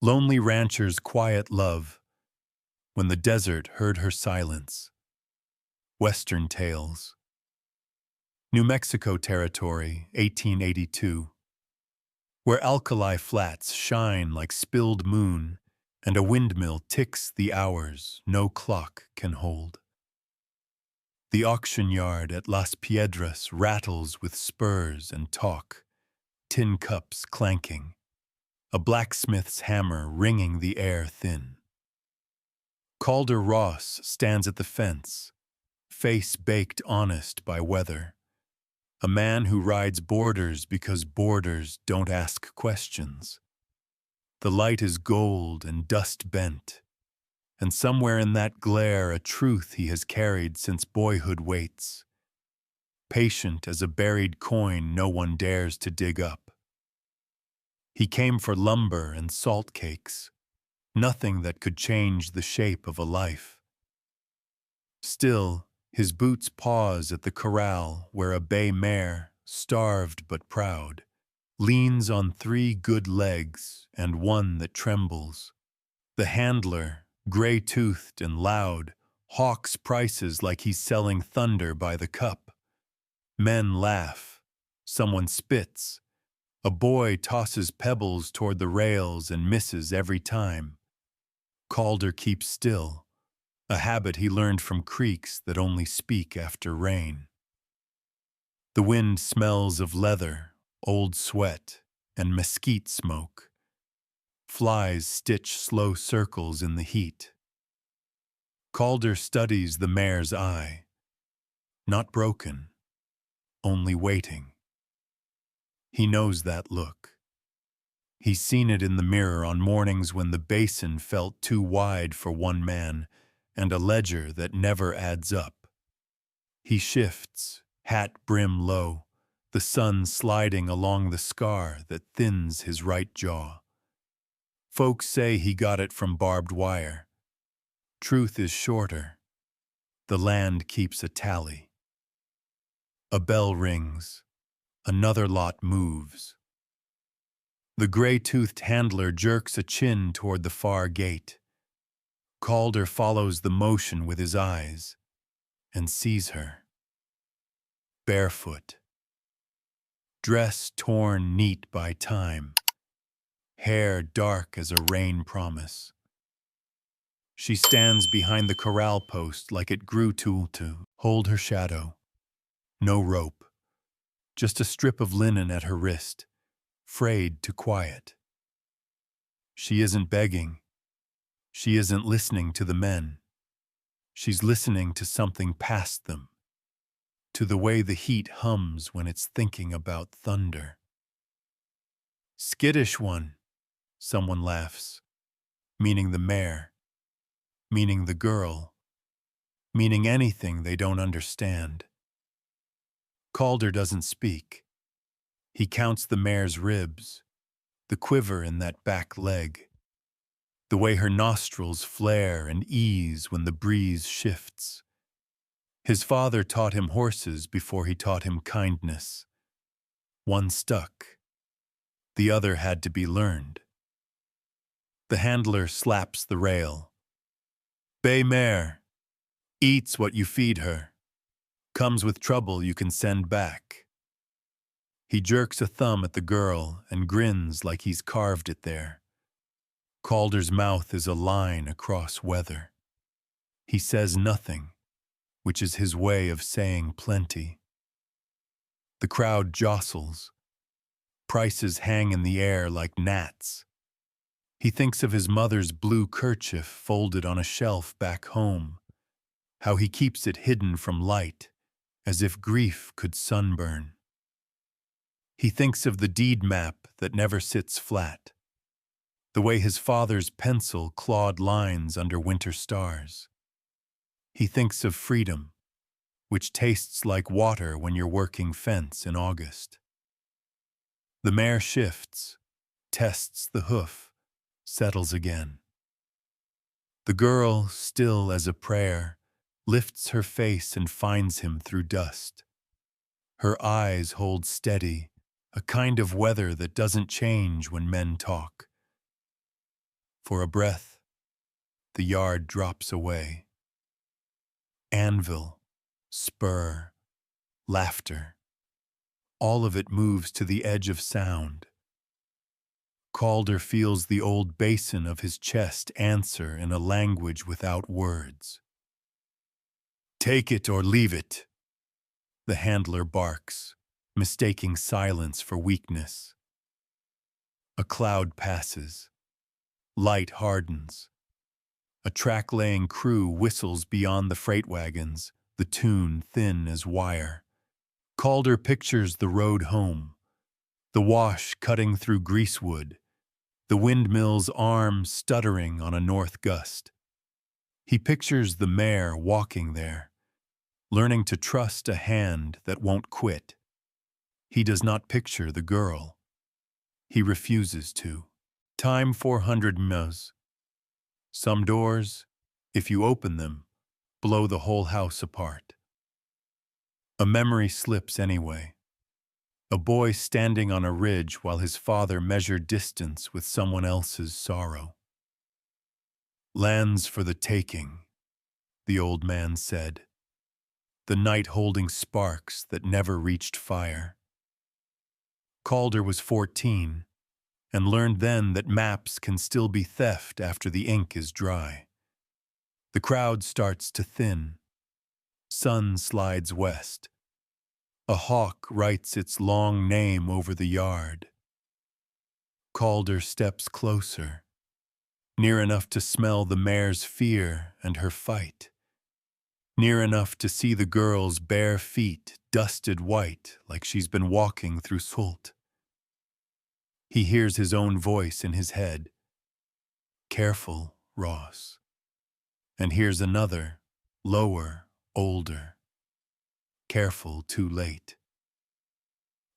Lonely rancher's quiet love, when the desert heard her silence. Western Tales. New Mexico Territory, 1882. Where alkali flats shine like spilled moon, and a windmill ticks the hours no clock can hold. The auction yard at Las Piedras rattles with spurs and talk, tin cups clanking, a blacksmith's hammer ringing the air thin. Calder Ross stands at the fence, face baked honest by weather, a man who rides borders because borders don't ask questions. The light is gold and dust bent, and somewhere in that glare a truth he has carried since boyhood waits, patient as a buried coin no one dares to dig up. He came for lumber and salt cakes, nothing that could change the shape of a life. Still, his boots pause at the corral where a bay mare, starved but proud, leans on 3 good legs and one that trembles. The handler, gray-toothed and loud, hawks prices like he's selling thunder by the cup. Men laugh. Someone spits. A boy tosses pebbles toward the rails and misses every time. Calder keeps still, a habit he learned from creeks that only speak after rain. The wind smells of leather, old sweat, and mesquite smoke. Flies stitch slow circles in the heat. Calder studies the mare's eye. Not broken, only waiting. He knows that look. He's seen it in the mirror on mornings when the basin felt too wide for one man and a ledger that never adds up. He shifts, hat brim low, the sun sliding along the scar that thins his right jaw. Folks say he got it from barbed wire. Truth is shorter. The land keeps a tally. A bell rings. Another lot moves. The gray-toothed handler jerks a chin toward the far gate. Calder follows the motion with his eyes and sees her. Barefoot. Dress torn neat by time. Hair dark as a rain promise. She stands behind the corral post like it grew to hold her shadow. No rope. Just a strip of linen at her wrist, frayed to quiet. She isn't begging. She isn't listening to the men. She's listening to something past them, to the way the heat hums when it's thinking about thunder. Skittish one, someone laughs, meaning the mare, meaning the girl, meaning anything they don't understand. Calder doesn't speak. He counts the mare's ribs, the quiver in that back leg, the way her nostrils flare and ease when the breeze shifts. His father taught him horses before he taught him kindness. One stuck. The other had to be learned. The handler slaps the rail. Bay mare. Eats what you feed her. Comes with trouble you can send back. He jerks a thumb at the girl and grins like he's carved it there. Calder's mouth is a line across weather. He says nothing, which is his way of saying plenty. The crowd jostles. Prices hang in the air like gnats. He thinks of his mother's blue kerchief folded on a shelf back home, how he keeps it hidden from light, as if grief could sunburn. He thinks of the deed map that never sits flat, the way his father's pencil clawed lines under winter stars. He thinks of freedom, which tastes like water when you're working fence in August. The mare shifts, tests the hoof, settles again. The girl, still as a prayer, lifts her face and finds him through dust. Her eyes hold steady, a kind of weather that doesn't change when men talk. For a breath, the yard drops away. Anvil, spur, laughter. All of it moves to the edge of sound. Calder feels the old basin of his chest answer in a language without words. "Take it or leave it," the handler barks, mistaking silence for weakness. A cloud passes. Light hardens. A track-laying crew whistles beyond the freight wagons, the tune thin as wire. Calder pictures the road home, the wash cutting through greasewood, the windmill's arm stuttering on a north gust. He pictures the mare walking there, learning to trust a hand that won't quit. He does not picture the girl. He refuses to. Time 400 ms. Some doors, if you open them, blow the whole house apart. A memory slips anyway. A boy standing on a ridge while his father measured distance with someone else's sorrow. "Lands for the taking," the old man said. The night holding sparks that never reached fire. Calder was 14 and learned then that maps can still be theft after the ink is dry. The crowd starts to thin. Sun slides west. A hawk writes its long name over the yard. Calder steps closer, near enough to smell the mare's fear and her fight, near enough to see the girl's bare feet dusted white like she's been walking through salt. He hears his own voice in his head. "Careful, Ross." And hears another, lower, older. "Careful, too late."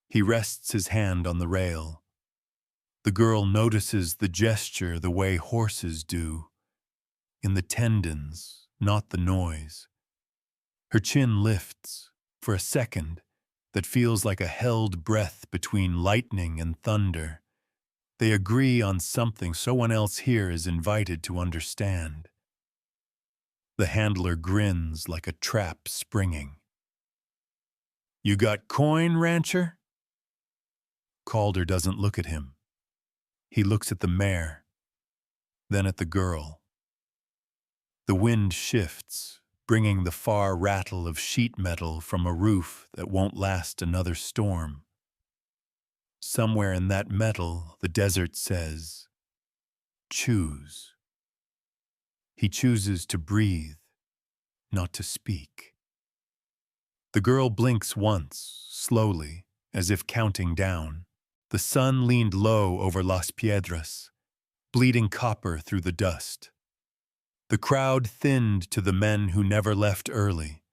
He rests his hand on the rail. The girl notices the gesture the way horses do, in the tendons, not the noise. Her chin lifts, for a second, that feels like a held breath between lightning and thunder. They agree on something someone else here is invited to understand. The handler grins like a trap springing. "You got coin, rancher?" Calder doesn't look at him. He looks at the mare, then at the girl. The wind shifts, bringing the far rattle of sheet metal from a roof that won't last another storm. Somewhere in that metal, the desert says, "Choose." He chooses to breathe, not to speak. The girl blinks once, slowly, as if counting down. The sun leaned low over Las Piedras, bleeding copper through the dust. The crowd thinned to the men who never left early,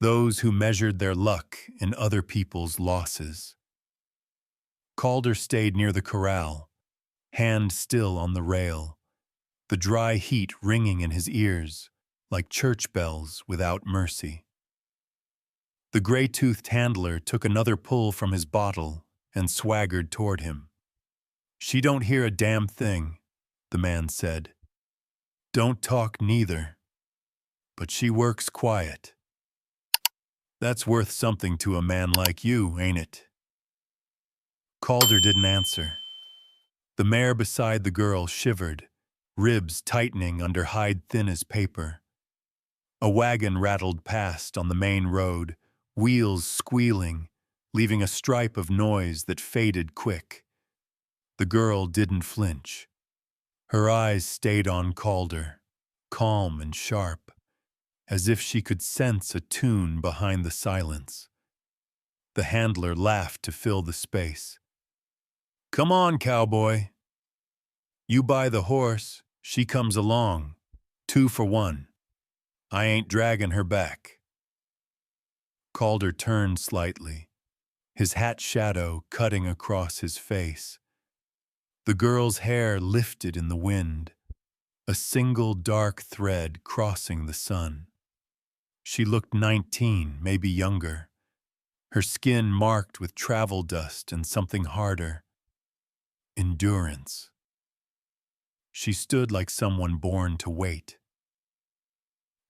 those who measured their luck in other people's losses. Calder stayed near the corral, hand still on the rail, the dry heat ringing in his ears like church bells without mercy. The gray-toothed handler took another pull from his bottle and swaggered toward him. "She don't hear a damn thing," the man said. "Don't talk neither. But she works quiet. That's worth something to a man like you, ain't it?" Calder didn't answer. The mare beside the girl shivered, ribs tightening under hide thin as paper. A wagon rattled past on the main road, wheels squealing, leaving a stripe of noise that faded quick. The girl didn't flinch. Her eyes stayed on Calder, calm and sharp, as if she could sense a tune behind the silence. The handler laughed to fill the space. "Come on, cowboy. You buy the horse, she comes along. 2 for 1. I ain't dragging her back." Calder turned slightly, his hat shadow cutting across his face. The girl's hair lifted in the wind, a single dark thread crossing the sun. She looked 19, maybe younger, her skin marked with travel dust and something harder. Endurance. She stood like someone born to wait.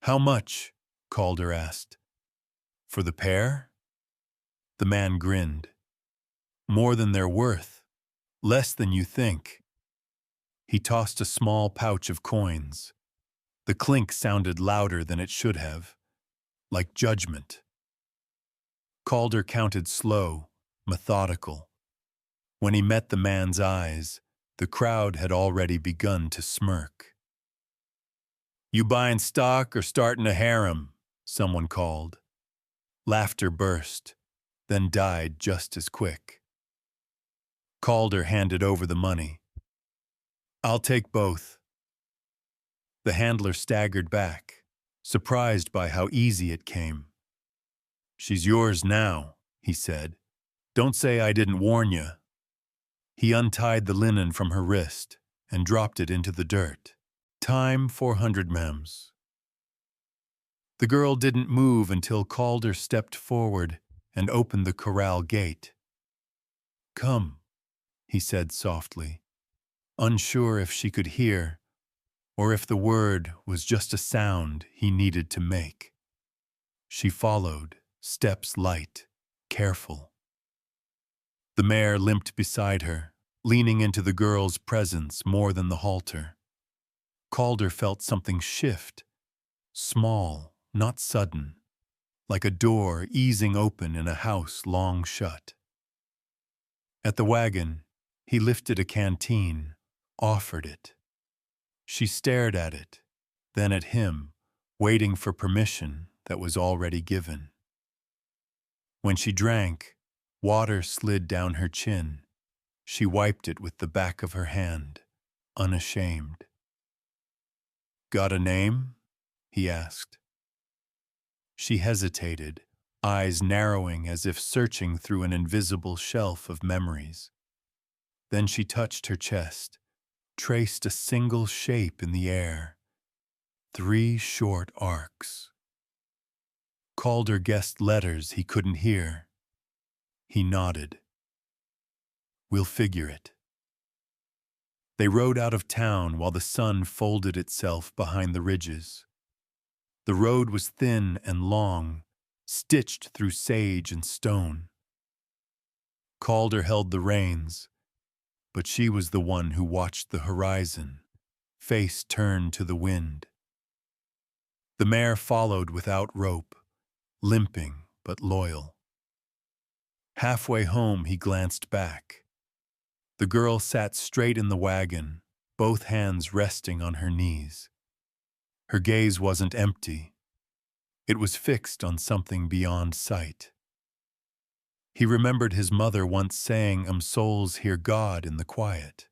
"How much?" Calder asked. "For the pair?" The man grinned. "More than they're worth. Less than you think." He tossed a small pouch of coins. The clink sounded louder than it should have, like judgment. Calder counted slow, methodical. When he met the man's eyes, the crowd had already begun to smirk. "You buying stock or starting a harem?" someone called. Laughter burst, then died just as quick. Calder handed over the money. "I'll take both." The handler staggered back, surprised by how easy it came. "She's yours now," he said. "Don't say I didn't warn you." He untied the linen from her wrist and dropped it into the dirt. "Time 400 mems." The girl didn't move until Calder stepped forward and opened the corral gate. "Come," he said softly, unsure if she could hear or if the word was just a sound he needed to make. She followed, steps light, careful. The mare limped beside her, leaning into the girl's presence more than the halter. Calder felt something shift, small, not sudden, like a door easing open in a house long shut. At the wagon, he lifted a canteen, offered it. She stared at it, then at him, waiting for permission that was already given. When she drank, water slid down her chin. She wiped it with the back of her hand, unashamed. "Got a name?" he asked. She hesitated, eyes narrowing as if searching through an invisible shelf of memories. Then she touched her chest, traced a single shape in the air. 3 short arcs. Calder guessed letters he couldn't hear. He nodded. "We'll figure it." They rode out of town while the sun folded itself behind the ridges. The road was thin and long, stitched through sage and stone. Calder held the reins, but she was the one who watched the horizon, face turned to the wind. The mare followed without rope, limping but loyal. Halfway home he glanced back. The girl sat straight in the wagon, both hands resting on her knees. Her gaze wasn't empty. It was fixed on something beyond sight. He remembered his mother once saying, souls hear God in the quiet."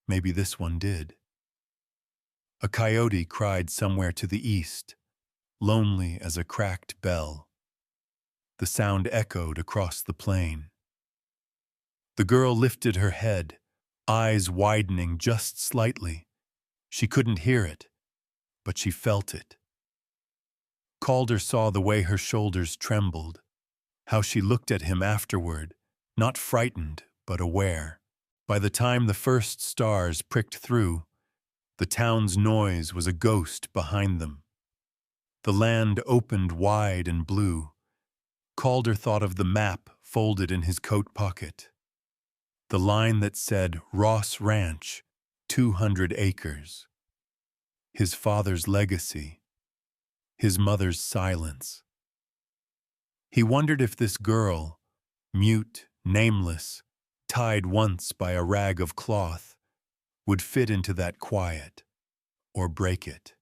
Maybe this one did. A coyote cried somewhere to the east, lonely as a cracked bell. The sound echoed across the plain. The girl lifted her head, eyes widening just slightly. She couldn't hear it, but she felt it. Calder saw the way her shoulders trembled, how she looked at him afterward, not frightened, but aware. By the time the first stars pricked through, the town's noise was a ghost behind them. The land opened wide and blue. Calder thought of the map folded in his coat pocket. The line that said Ross Ranch, 200 acres. His father's legacy. His mother's silence. He wondered if this girl, mute, nameless, tied once by a rag of cloth, would fit into that quiet, or break it.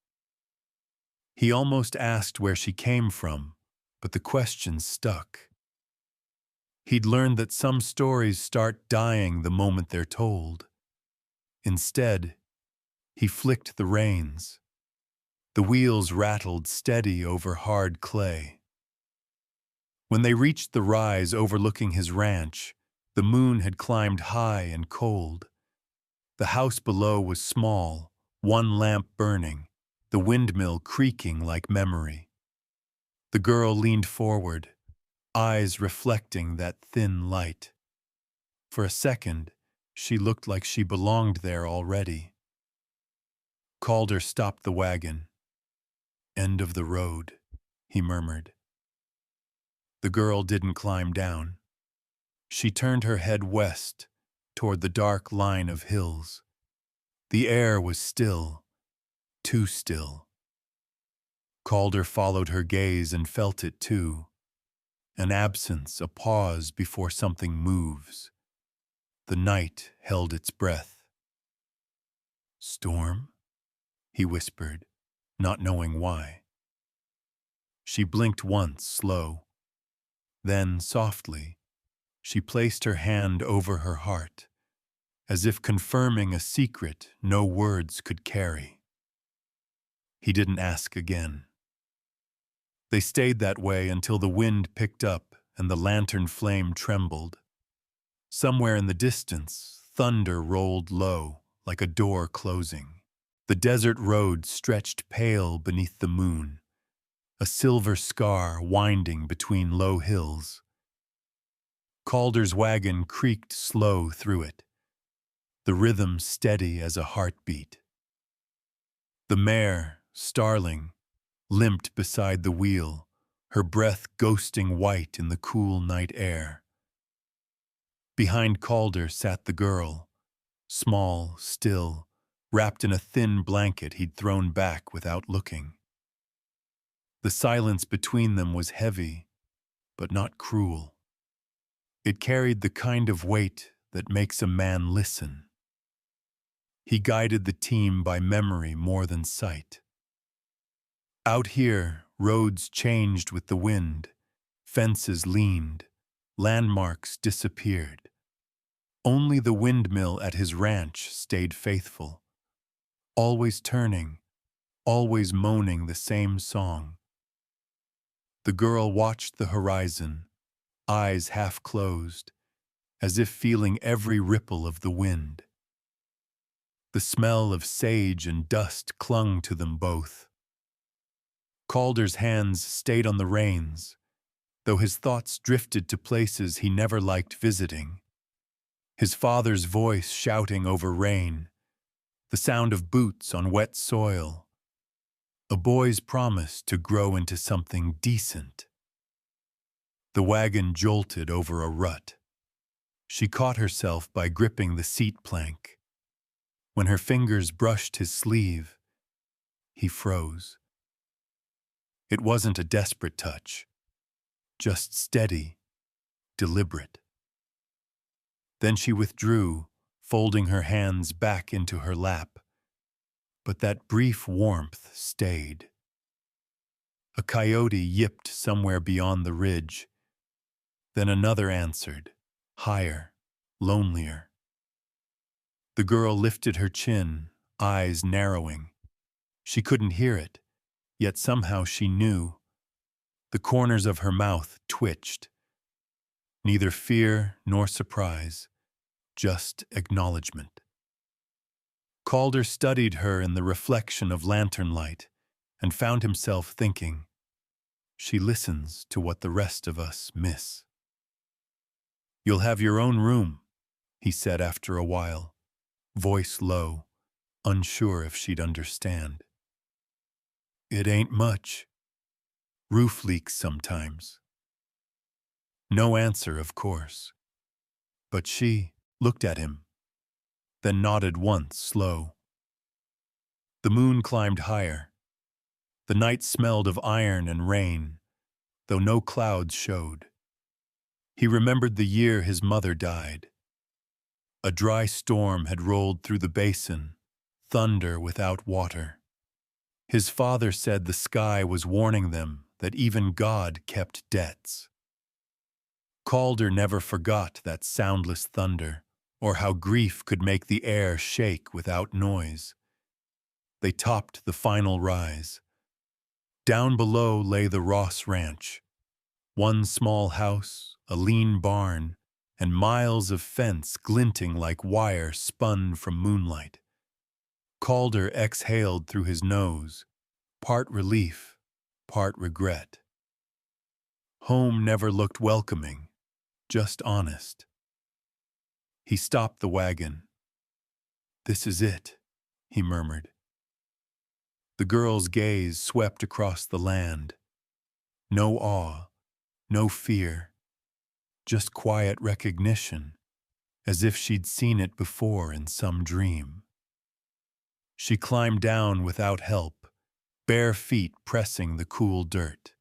He almost asked where she came from, but the question stuck. He'd learned that some stories start dying the moment they're told. Instead, he flicked the reins. The wheels rattled steady over hard clay. When they reached the rise overlooking his ranch, the moon had climbed high and cold. The house below was small, one lamp burning, the windmill creaking like memory. The girl leaned forward, eyes reflecting that thin light. For a second, she looked like she belonged there already. Calder stopped the wagon. "End of the road," he murmured. The girl didn't climb down. She turned her head west, toward the dark line of hills. The air was still, too still. Calder followed her gaze and felt it too. An absence, a pause before something moves. The night held its breath. "Storm?" he whispered, not knowing why. She blinked once, slow. Then, softly, she placed her hand over her heart, as if confirming a secret no words could carry. He didn't ask again. They stayed that way until the wind picked up and the lantern flame trembled. Somewhere in the distance, thunder rolled low, like a door closing. The desert road stretched pale beneath the moon, a silver scar winding between low hills. Calder's wagon creaked slow through it, the rhythm steady as a heartbeat. The mare, Starling, limped beside the wheel, her breath ghosting white in the cool night air. Behind Calder sat the girl, small, still, wrapped in a thin blanket he'd thrown back without looking. The silence between them was heavy, but not cruel. It carried the kind of weight that makes a man listen. He guided the team by memory more than sight. Out here, roads changed with the wind, fences leaned, landmarks disappeared. Only the windmill at his ranch stayed faithful, always turning, always moaning the same song. The girl watched the horizon, eyes half closed, as if feeling every ripple of the wind. The smell of sage and dust clung to them both. Calder's hands stayed on the reins, though his thoughts drifted to places he never liked visiting. His father's voice shouting over rain, the sound of boots on wet soil, a boy's promise to grow into something decent. The wagon jolted over a rut. She caught herself by gripping the seat plank. When her fingers brushed his sleeve, he froze. It wasn't a desperate touch, just steady, deliberate. Then she withdrew, folding her hands back into her lap. But that brief warmth stayed. A coyote yipped somewhere beyond the ridge. Then another answered, higher, lonelier. The girl lifted her chin, eyes narrowing. She couldn't hear it, yet somehow she knew. The corners of her mouth twitched. Neither fear nor surprise, just acknowledgement. Calder studied her in the reflection of lantern light and found himself thinking, she listens to what the rest of us miss. "You'll have your own room," he said after a while, voice low, unsure if she'd understand. "It ain't much. Roof leaks sometimes." No answer, of course. But she looked at him, then nodded once, slow. The moon climbed higher. The night smelled of iron and rain, though no clouds showed. He remembered the year his mother died. A dry storm had rolled through the basin, thunder without water. His father said the sky was warning them that even God kept debts. Calder never forgot that soundless thunder, or how grief could make the air shake without noise. They topped the final rise. Down below lay the Ross Ranch. One small house, a lean barn, and miles of fence glinting like wire spun from moonlight. Calder exhaled through his nose, part relief, part regret. Home never looked welcoming, just honest. He stopped the wagon. "This is it," he murmured. The girl's gaze swept across the land. No awe, no fear, just quiet recognition, as if she'd seen it before in some dream. She climbed down without help, bare feet pressing the cool dirt.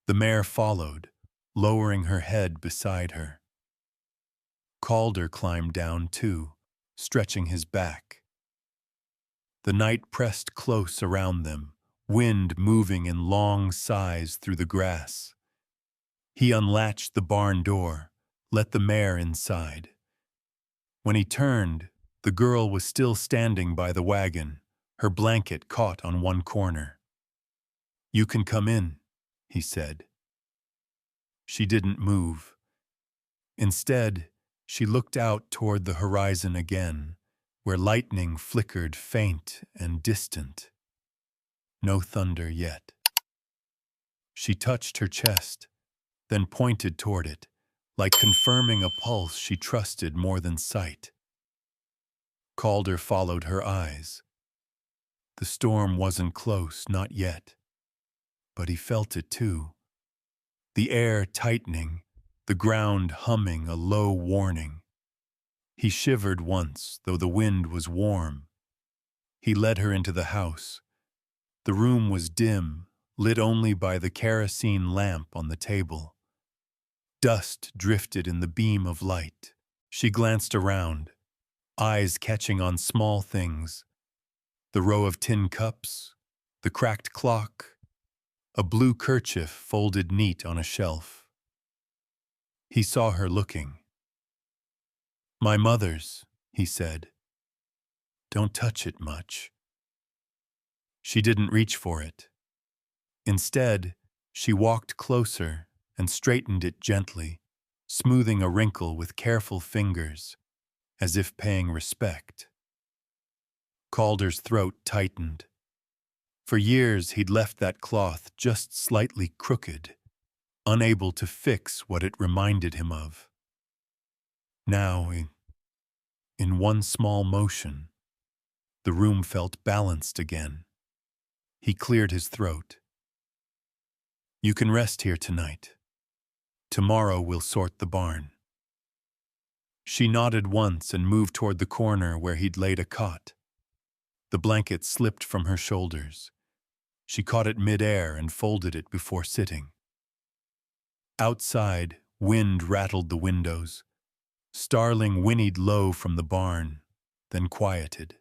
The mare followed, lowering her head beside her. Calder climbed down too, stretching his back. The night pressed close around them, wind moving in long sighs through the grass. He unlatched the barn door, let the mare inside. When he turned, the girl was still standing by the wagon, her blanket caught on one corner. "You can come in," he said. She didn't move. Instead, she looked out toward the horizon again, where lightning flickered faint and distant. No thunder yet. She touched her chest, then pointed toward it, like confirming a pulse she trusted more than sight. Calder followed her eyes. The storm wasn't close, not yet. But he felt it too. The air tightening, the ground humming a low warning. He shivered once, though the wind was warm. He led her into the house. The room was dim, lit only by the kerosene lamp on the table. Dust drifted in the beam of light. She glanced around, eyes catching on small things. The row of tin cups, the cracked clock, a blue kerchief folded neat on a shelf. He saw her looking. "My mother's," he said. "Don't touch it much." She didn't reach for it. Instead, she walked closer and straightened it gently, smoothing a wrinkle with careful fingers, as if paying respect. Calder's throat tightened. For years he'd left that cloth just slightly crooked, unable to fix what it reminded him of. Now, in one small motion, the room felt balanced again. He cleared his throat. "You can rest here tonight. Tomorrow we'll sort the barn." She nodded once and moved toward the corner where he'd laid a cot. The blanket slipped from her shoulders. She caught it mid-air and folded it before sitting. Outside, wind rattled the windows. Starling whinnied low from the barn, then quieted.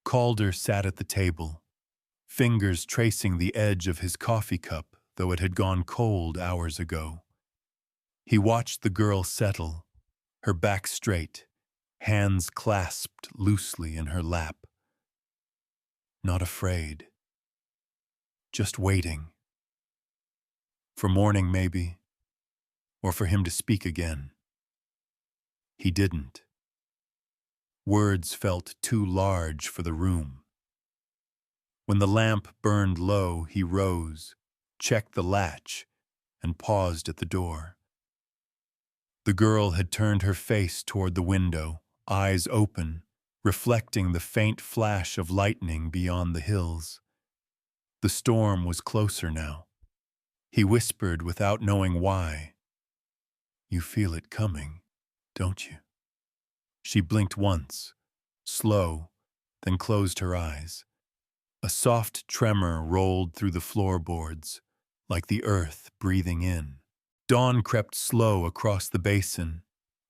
Calder sat at the table, fingers tracing the edge of his coffee cup, though it had gone cold hours ago. He watched the girl settle, her back straight, hands clasped loosely in her lap. Not afraid. Just waiting. For morning, maybe, or for him to speak again. He didn't. Words felt too large for the room. When the lamp burned low, he rose, checked the latch, and paused at the door. The girl had turned her face toward the window, eyes open, reflecting the faint flash of lightning beyond the hills. The storm was closer now. He whispered without knowing why. "You feel it coming, don't you?" She blinked once, slow, then closed her eyes. A soft tremor rolled through the floorboards, like the earth breathing in. Dawn crept slow across the basin,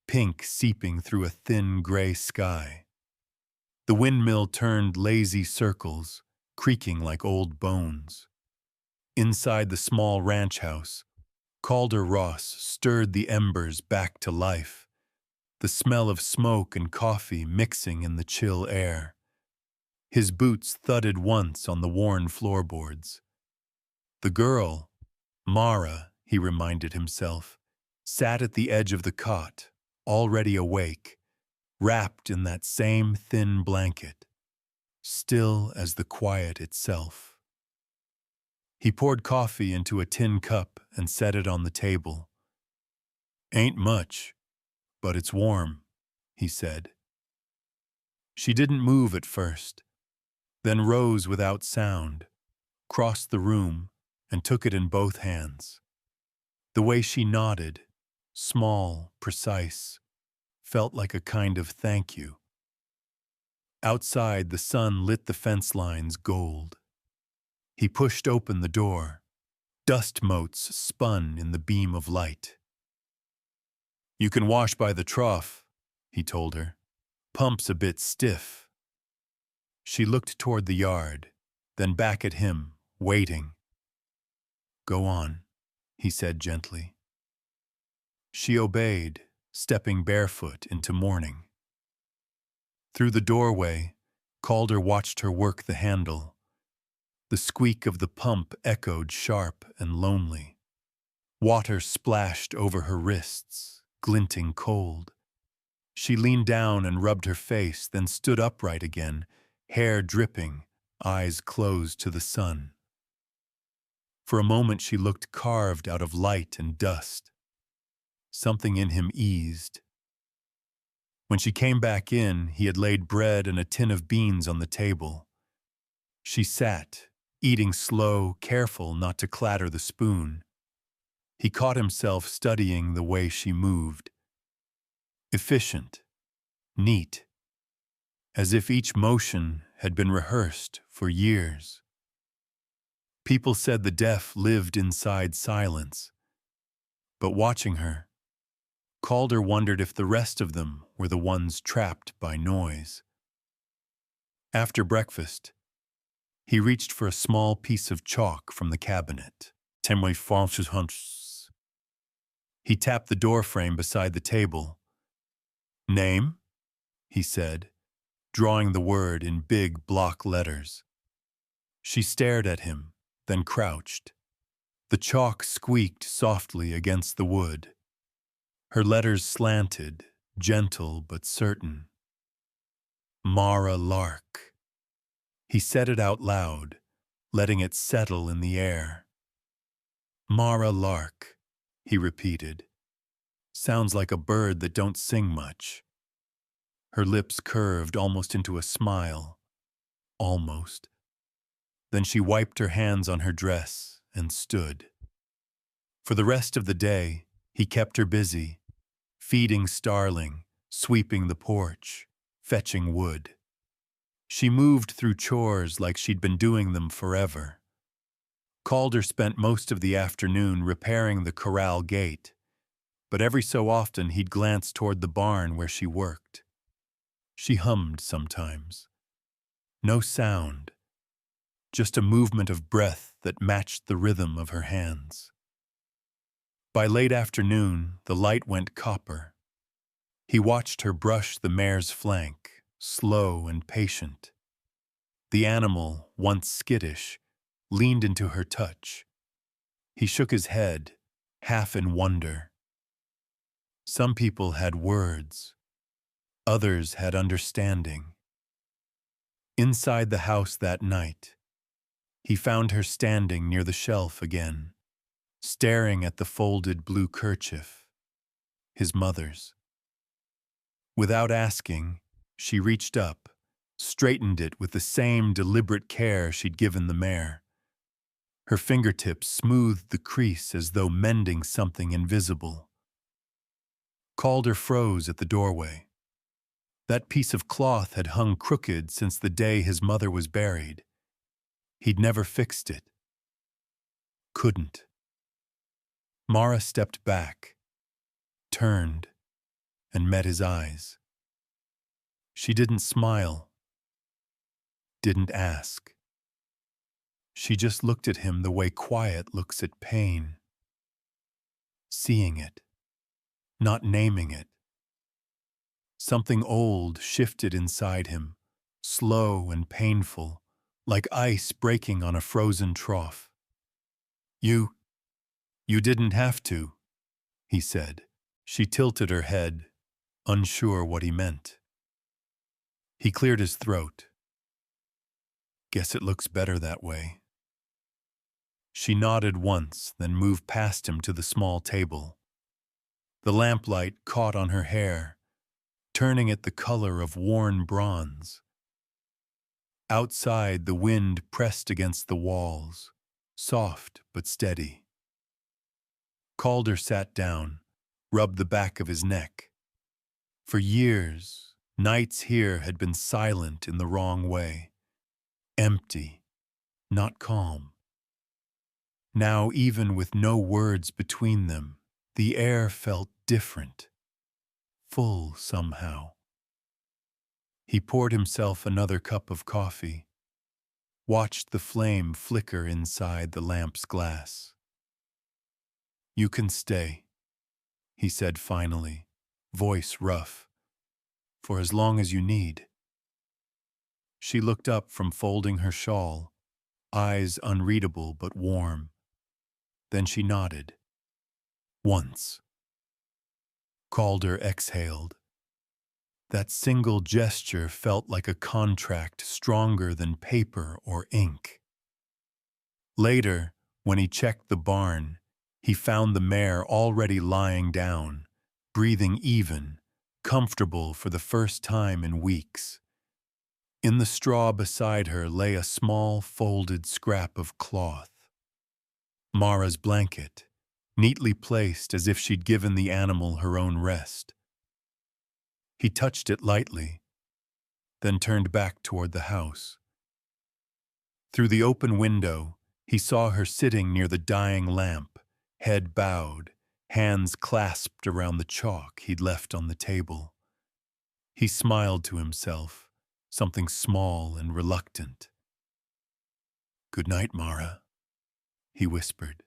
pink seeping through a thin gray sky. The windmill turned lazy circles, creaking like old bones. Inside the small ranch house, Calder Ross stirred the embers back to life, the smell of smoke and coffee mixing in the chill air. His boots thudded once on the worn floorboards. The girl, Mara, he reminded himself, sat at the edge of the cot, already awake, wrapped in that same thin blanket, still as the quiet itself. He poured coffee into a tin cup and set it on the table. "Ain't much, but it's warm," he said. She didn't move at first. then rose without sound, crossed the room, and took it in both hands. The way she nodded, small, precise, felt like a kind of thank you. Outside, the sun lit the fence lines gold. He pushed open the door. Dust motes spun in the beam of light. "You can wash by the trough," he told her. "Pump's a bit stiff." She looked toward the yard, then back at him, waiting. "Go on," he said gently. She obeyed, stepping barefoot into morning. Through the doorway, Calder watched her work the handle. The squeak of the pump echoed sharp and lonely. Water splashed over her wrists, glinting cold. She leaned down and rubbed her face, then stood upright again, hair dripping, eyes closed to the sun. For a moment she looked carved out of light and dust. Something in him eased. When she came back in, he had laid bread and a tin of beans on the table. She sat, eating slow, careful not to clatter the spoon. He caught himself studying the way she moved. Efficient, neat, as if each motion had been rehearsed for years. People said the deaf lived inside silence. But watching her, Calder wondered if the rest of them were the ones trapped by noise. After breakfast, he reached for a small piece of chalk from the cabinet. He tapped the doorframe beside the table. "Name?" he said, drawing the word in big block letters. She stared at him, then crouched. The chalk squeaked softly against the wood. Her letters slanted, gentle but certain. Mara Lark. He said it out loud, letting it settle in the air. Mara Lark, he repeated. Sounds like a bird that don't sing much. Her lips curved almost into a smile. Almost. Then she wiped her hands on her dress and stood. For the rest of the day, he kept her busy, feeding Starling, sweeping the porch, fetching wood. She moved through chores like she'd been doing them forever. Calder spent most of the afternoon repairing the corral gate, but every so often he'd glance toward the barn where she worked. She hummed sometimes. No sound, just a movement of breath that matched the rhythm of her hands. By late afternoon, the light went copper. He watched her brush the mare's flank, slow and patient. The animal, once skittish, leaned into her touch. He shook his head, half in wonder. Some people had words. Others had understanding. Inside the house that night, he found her standing near the shelf again, staring at the folded blue kerchief, his mother's. Without asking, she reached up, straightened it with the same deliberate care she'd given the mare. Her fingertips smoothed the crease as though mending something invisible. Calder froze at the doorway. That piece of cloth had hung crooked since the day his mother was buried. He'd never fixed it. Couldn't. Mara stepped back, turned, and met his eyes. She didn't smile, didn't ask. She just looked at him the way quiet looks at pain. Seeing it, not naming it. Something old shifted inside him, slow and painful, like ice breaking on a frozen trough. You didn't have to," he said. She tilted her head, unsure what he meant. He cleared his throat. "Guess it looks better that way." She nodded once, then moved past him to the small table. The lamplight caught on her hair, turning it the color of worn bronze. Outside, the wind pressed against the walls, soft but steady. Calder sat down, rubbed the back of his neck. For years, nights here had been silent in the wrong way. Empty, not calm. Now, even with no words between them, the air felt different, full somehow. He poured himself another cup of coffee, watched the flame flicker inside the lamp's glass. "You can stay," he said finally, voice rough, "for as long as you need." She looked up from folding her shawl, eyes unreadable but warm. Then she nodded. Once. Calder exhaled. That single gesture felt like a contract stronger than paper or ink. Later, when he checked the barn, he found the mare already lying down, breathing even, comfortable for the first time in weeks. In the straw beside her lay a small folded scrap of cloth. Mara's blanket, neatly placed as if she'd given the animal her own rest. He touched it lightly, then turned back toward the house. Through the open window, he saw her sitting near the dying lamp, head bowed, hands clasped around the chalk he'd left on the table. He smiled to himself, something small and reluctant. "Good night, Mara," he whispered.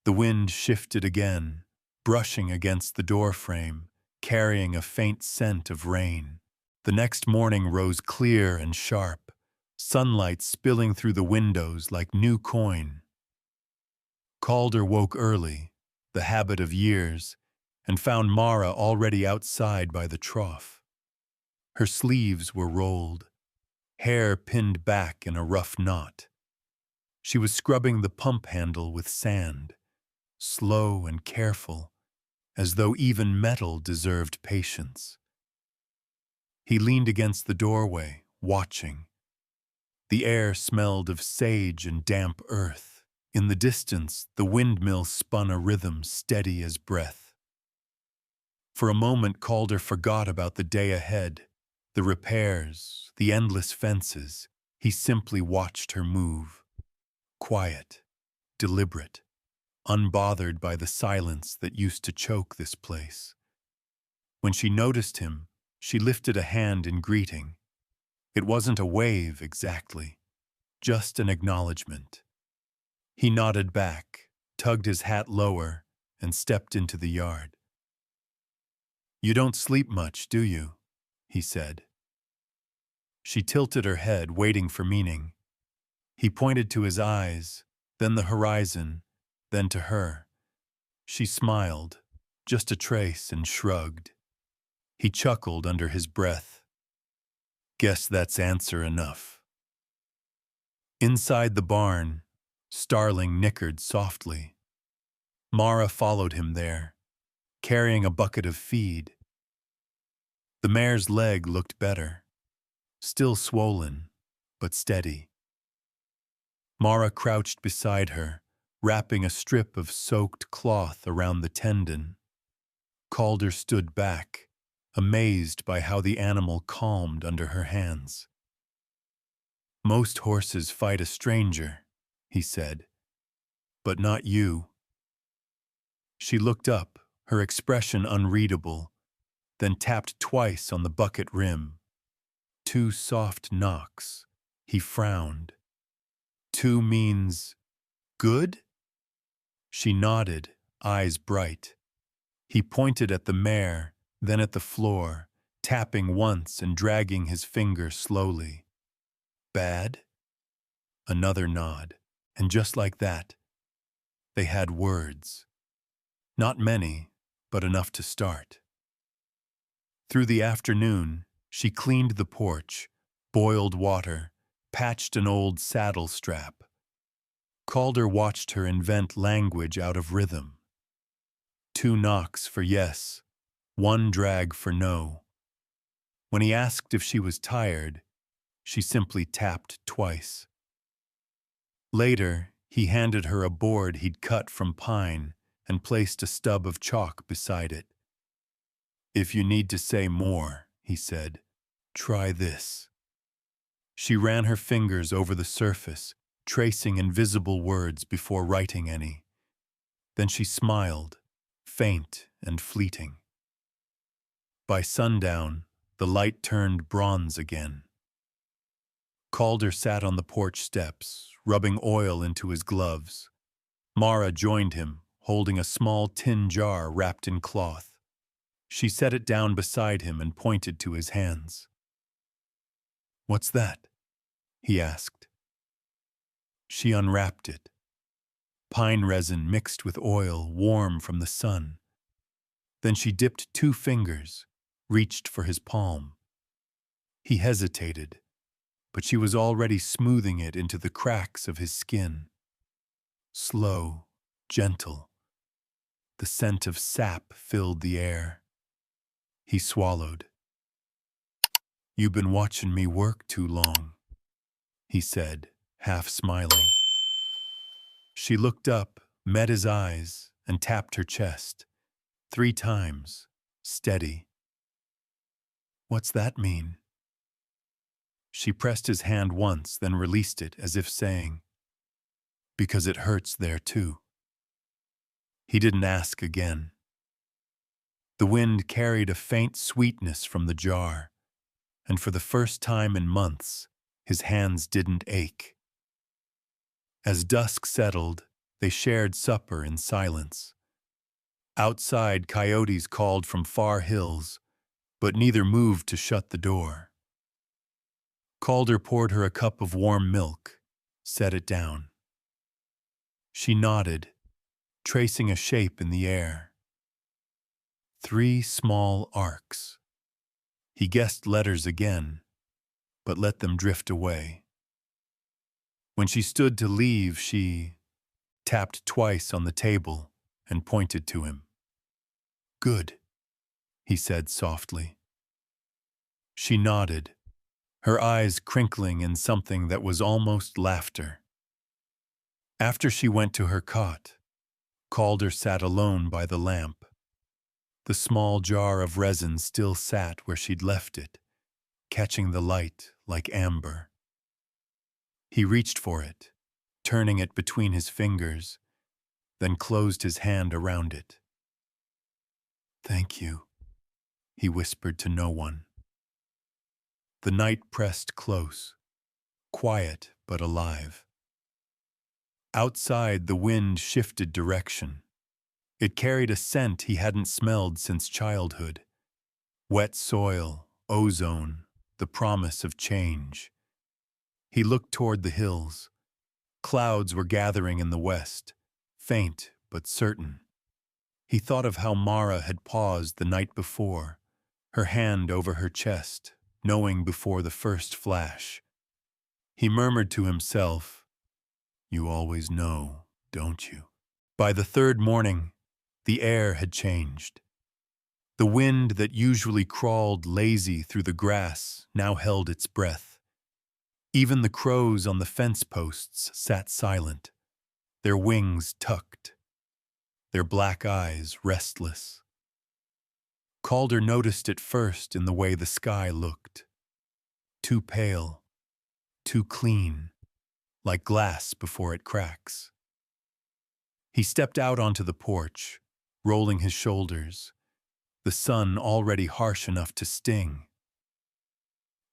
The wind shifted again, brushing against the doorframe, carrying a faint scent of rain. The next morning rose clear and sharp, sunlight spilling through the windows like new coin. Calder woke early, the habit of years, and found Mara already outside by the trough. Her sleeves were rolled, hair pinned back in a rough knot. She was scrubbing the pump handle with sand, slow and careful, as though even metal deserved patience. He leaned against the doorway, watching. The air smelled of sage and damp earth. In the distance, the windmill spun a rhythm steady as breath. For a moment, Calder forgot about the day ahead, the repairs, the endless fences. He simply watched her move. Quiet, deliberate, unbothered by the silence that used to choke this place. When she noticed him, she lifted a hand in greeting. It wasn't a wave exactly, just an acknowledgement. He nodded back, tugged his hat lower, and stepped into the yard. "You don't sleep much, do you?" he said. She tilted her head, waiting for meaning. He pointed to his eyes, then the horizon, then to her. She smiled, just a trace, and shrugged. He chuckled under his breath. "Guess that's answer enough." Inside the barn, Starling nickered softly. Mara followed him there, carrying a bucket of feed. The mare's leg looked better, still swollen, but steady. Mara crouched beside her, wrapping a strip of soaked cloth around the tendon. Calder stood back, amazed by how the animal calmed under her hands. "Most horses fight a stranger," he said, "but not you." She looked up, her expression unreadable, then tapped twice on the bucket rim. 2 soft knocks. He frowned. 2 means good? She nodded, eyes bright. He pointed at the mare, then at the floor, tapping once and dragging his finger slowly. "Bad?" Another nod, and just like that, they had words. Not many, but enough to start. Through the afternoon, she cleaned the porch, boiled water, patched an old saddle strap. Calder watched her invent language out of rhythm. 2 knocks for yes, 1 drag for no. When he asked if she was tired, She simply tapped twice. Later, he handed her a board he'd cut from pine and placed a stub of chalk beside it. "If you need to say more," he said, "try this." She ran her fingers over the surface, tracing invisible words before writing any. Then she smiled, faint and fleeting. By sundown, the light turned bronze again. Calder sat on the porch steps, rubbing oil into his gloves. Mara joined him, holding a small tin jar wrapped in cloth. She set it down beside him and pointed to his hands. "What's that?" he asked. She unwrapped it. Pine resin mixed with oil, warm from the sun. Then she dipped 2 fingers, reached for his palm. He hesitated, but she was already smoothing it into the cracks of his skin. Slow, gentle. The scent of sap filled the air. He swallowed. "You've been watching me work too long," he said, half smiling. She looked up, met his eyes, and tapped her chest. 3 times, steady. "What's that mean?" She pressed his hand once, then released it as if saying, "Because it hurts there too." He didn't ask again. The wind carried a faint sweetness from the jar, and for the first time in months, his hands didn't ache. As dusk settled, they shared supper in silence. Outside, coyotes called from far hills, but neither moved to shut the door. Calder poured her a cup of warm milk, set it down. She nodded, tracing a shape in the air. 3 small arcs. He guessed letters again, but let them drift away. When she stood to leave, she tapped twice on the table and pointed to him. "Good," he said softly. She nodded, her eyes crinkling in something that was almost laughter. After she went to her cot, Calder sat alone by the lamp. The small jar of resin still sat where she'd left it, catching the light like amber. He reached for it, turning it between his fingers, then closed his hand around it. "Thank you," he whispered to no one. The night pressed close, quiet but alive. Outside, the wind shifted direction. It carried a scent he hadn't smelled since childhood. Wet soil, ozone, the promise of change. He looked toward the hills. Clouds were gathering in the west, faint but certain. He thought of how Mara had paused the night before, her hand over her chest, knowing before the first flash. He murmured to himself, "You always know, don't you?" By the 3rd morning, the air had changed. The wind that usually crawled lazy through the grass now held its breath. Even the crows on the fence posts sat silent, their wings tucked, their black eyes restless. Calder noticed it first in the way the sky looked. Too pale, too clean, like glass before it cracks. He stepped out onto the porch, rolling his shoulders, the sun already harsh enough to sting.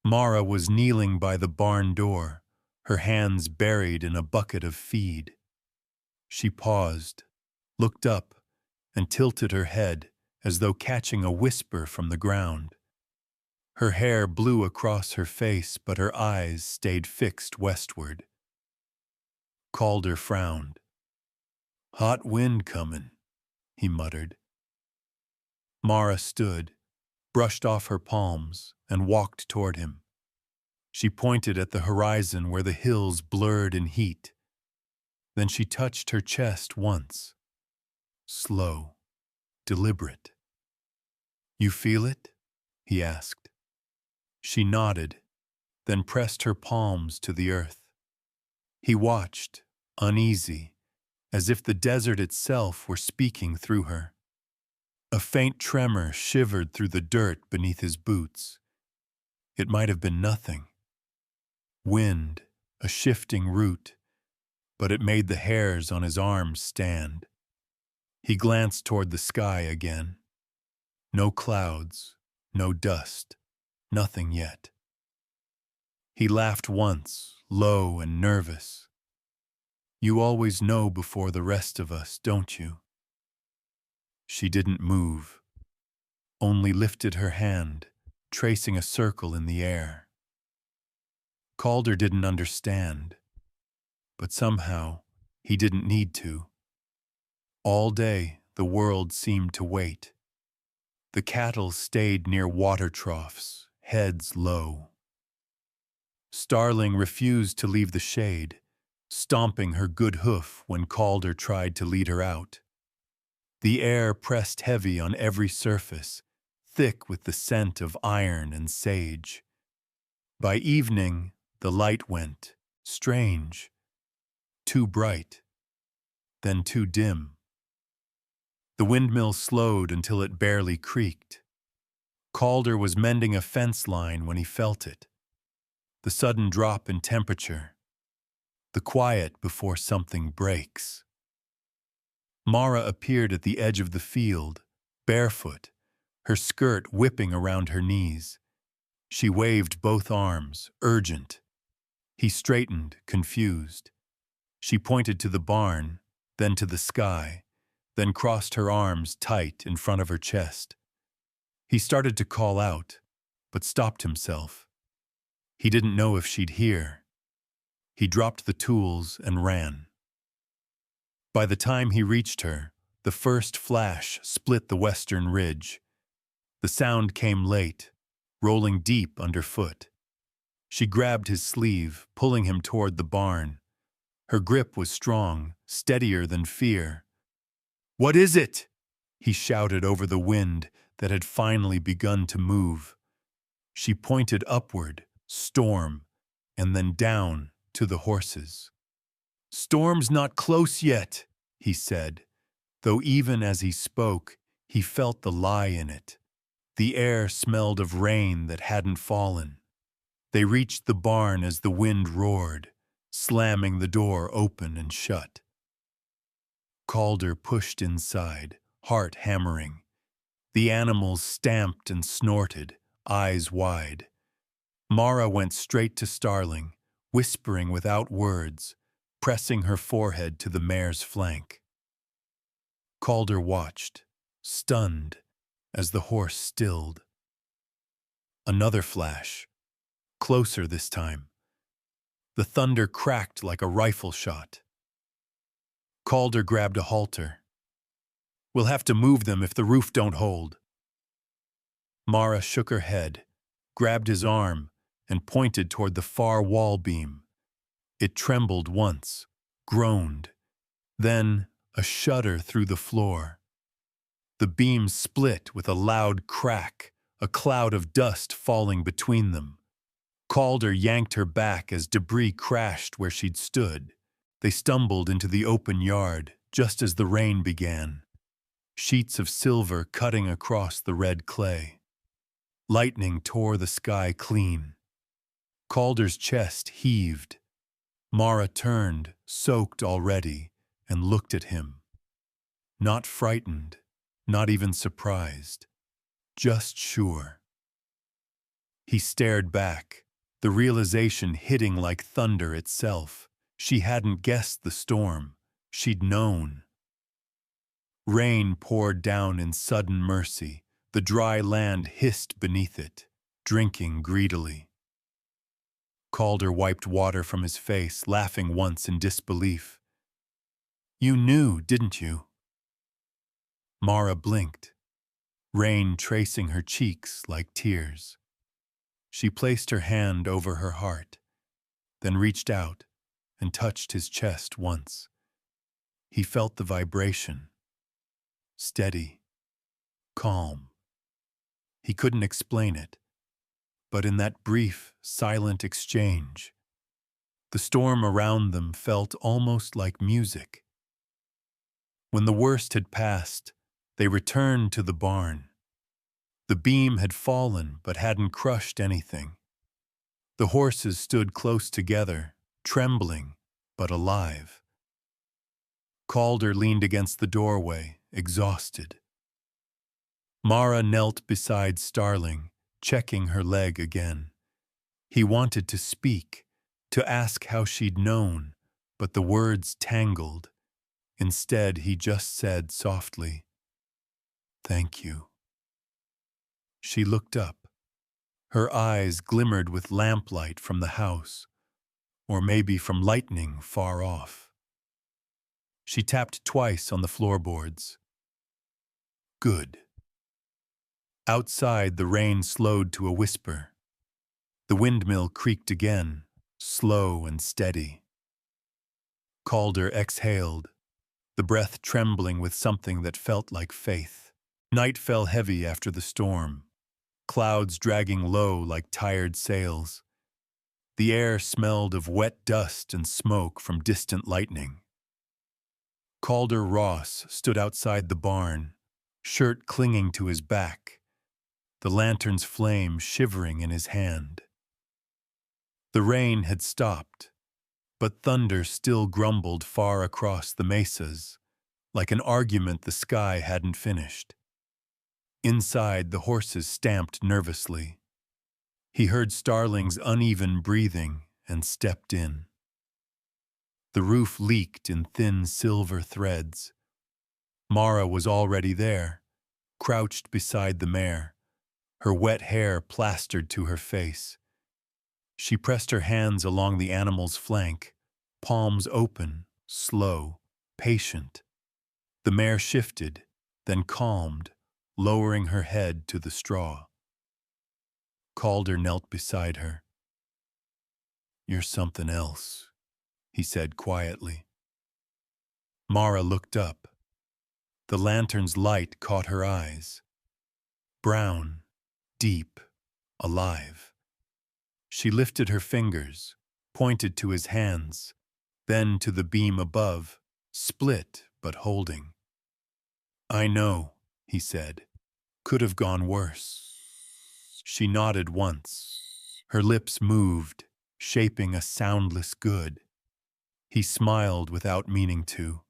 Mara was kneeling by the barn door, her hands buried in a bucket of feed. She paused, looked up, and tilted her head as though catching a whisper from the ground. Her hair blew across her face, but her eyes stayed fixed westward. Calder frowned. "Hot wind comin'," he muttered. Mara stood, brushed off her palms, and walked toward him. She pointed at the horizon where the hills blurred in heat. Then she touched her chest once. Slow, deliberate. "You feel it?" he asked. She nodded, then pressed her palms to the earth. He watched, uneasy, as if the desert itself were speaking through her. A faint tremor shivered through the dirt beneath his boots. It might have been nothing. Wind, a shifting root, but it made the hairs on his arms stand. He glanced toward the sky again. No clouds, no dust, nothing yet. He laughed once, low and nervous. "You always know before the rest of us, don't you?" She didn't move, only lifted her hand, tracing a circle in the air. Calder didn't understand, but somehow he didn't need to. All day the world seemed to wait. The cattle stayed near water troughs, heads low. Starling refused to leave the shade, stomping her good hoof when Calder tried to lead her out. The air pressed heavy on every surface, thick with the scent of iron and sage. By evening, the light went, strange, too bright, then too dim. The windmill slowed until it barely creaked. Calder was mending a fence line when he felt it. The sudden drop in temperature. The quiet before something breaks. Mara appeared at the edge of the field, barefoot, her skirt whipping around her knees. She waved both arms, urgent. He straightened, confused. She pointed to the barn, then to the sky, then crossed her arms tight in front of her chest. He started to call out, but stopped himself. He didn't know if she'd hear. He dropped the tools and ran. By the time he reached her, the first flash split the western ridge. The sound came late, rolling deep underfoot. She grabbed his sleeve, pulling him toward the barn. Her grip was strong, steadier than fear. "What is it?" he shouted over the wind that had finally begun to move. She pointed upward, storm, and then down to the horses. "Storm's not close yet," he said, though even as he spoke, he felt the lie in it. The air smelled of rain that hadn't fallen. They reached the barn as the wind roared, slamming the door open and shut. Calder pushed inside, heart hammering. The animals stamped and snorted, eyes wide. Mara went straight to Starling, whispering without words, pressing her forehead to the mare's flank. Calder watched, stunned, as the horse stilled. Another flash, closer this time. The thunder cracked like a rifle shot. Calder grabbed a halter. "We'll have to move them if the roof don't hold." Mara shook her head, grabbed his arm, and pointed toward the far wall beam. It trembled once, groaned, then a shudder through the floor. The beam split with a loud crack, a cloud of dust falling between them. Calder yanked her back as debris crashed where she'd stood. They stumbled into the open yard just as the rain began, sheets of silver cutting across the red clay. Lightning tore the sky clean. Calder's chest heaved. Mara turned, soaked already, and looked at him. Not frightened, not even surprised, just sure. He stared back, the realization hitting like thunder itself. She hadn't guessed the storm. She'd known. Rain poured down in sudden mercy. The dry land hissed beneath it, drinking greedily. Calder wiped water from his face, laughing once in disbelief. "You knew, didn't you?" Mara blinked, rain tracing her cheeks like tears. She placed her hand over her heart, then reached out and touched his chest once. He felt the vibration, steady, calm. He couldn't explain it, but in that brief, silent exchange, the storm around them felt almost like music. When the worst had passed, they returned to the barn. The beam had fallen but hadn't crushed anything. The horses stood close together, trembling but alive. Calder leaned against the doorway, exhausted. Mara knelt beside Starling, checking her leg again. He wanted to speak, to ask how she'd known, but the words tangled. Instead, he just said softly, "Thank you." She looked up. Her eyes glimmered with lamplight from the house, or maybe from lightning far off. She tapped twice on the floorboards. Good. Outside, the rain slowed to a whisper. The windmill creaked again, slow and steady. Calder exhaled, the breath trembling with something that felt like faith. Night fell heavy after the storm, clouds dragging low like tired sails. The air smelled of wet dust and smoke from distant lightning. Calder Ross stood outside the barn, shirt clinging to his back, the lantern's flame shivering in his hand. The rain had stopped, but thunder still grumbled far across the mesas, like an argument the sky hadn't finished. Inside, the horses stamped nervously. He heard Starling's uneven breathing and stepped in. The roof leaked in thin silver threads. Mara was already there, crouched beside the mare, her wet hair plastered to her face. She pressed her hands along the animal's flank, palms open, slow, patient. The mare shifted, then calmed, lowering her head to the straw. Calder knelt beside her. "You're something else," he said quietly. Mara looked up. The lantern's light caught her eyes. Brown, deep, alive. She lifted her fingers, pointed to his hands, then to the beam above, split but holding. "I know," he said. "Could have gone worse." She nodded once. Her lips moved, shaping a soundless good. He smiled without meaning to.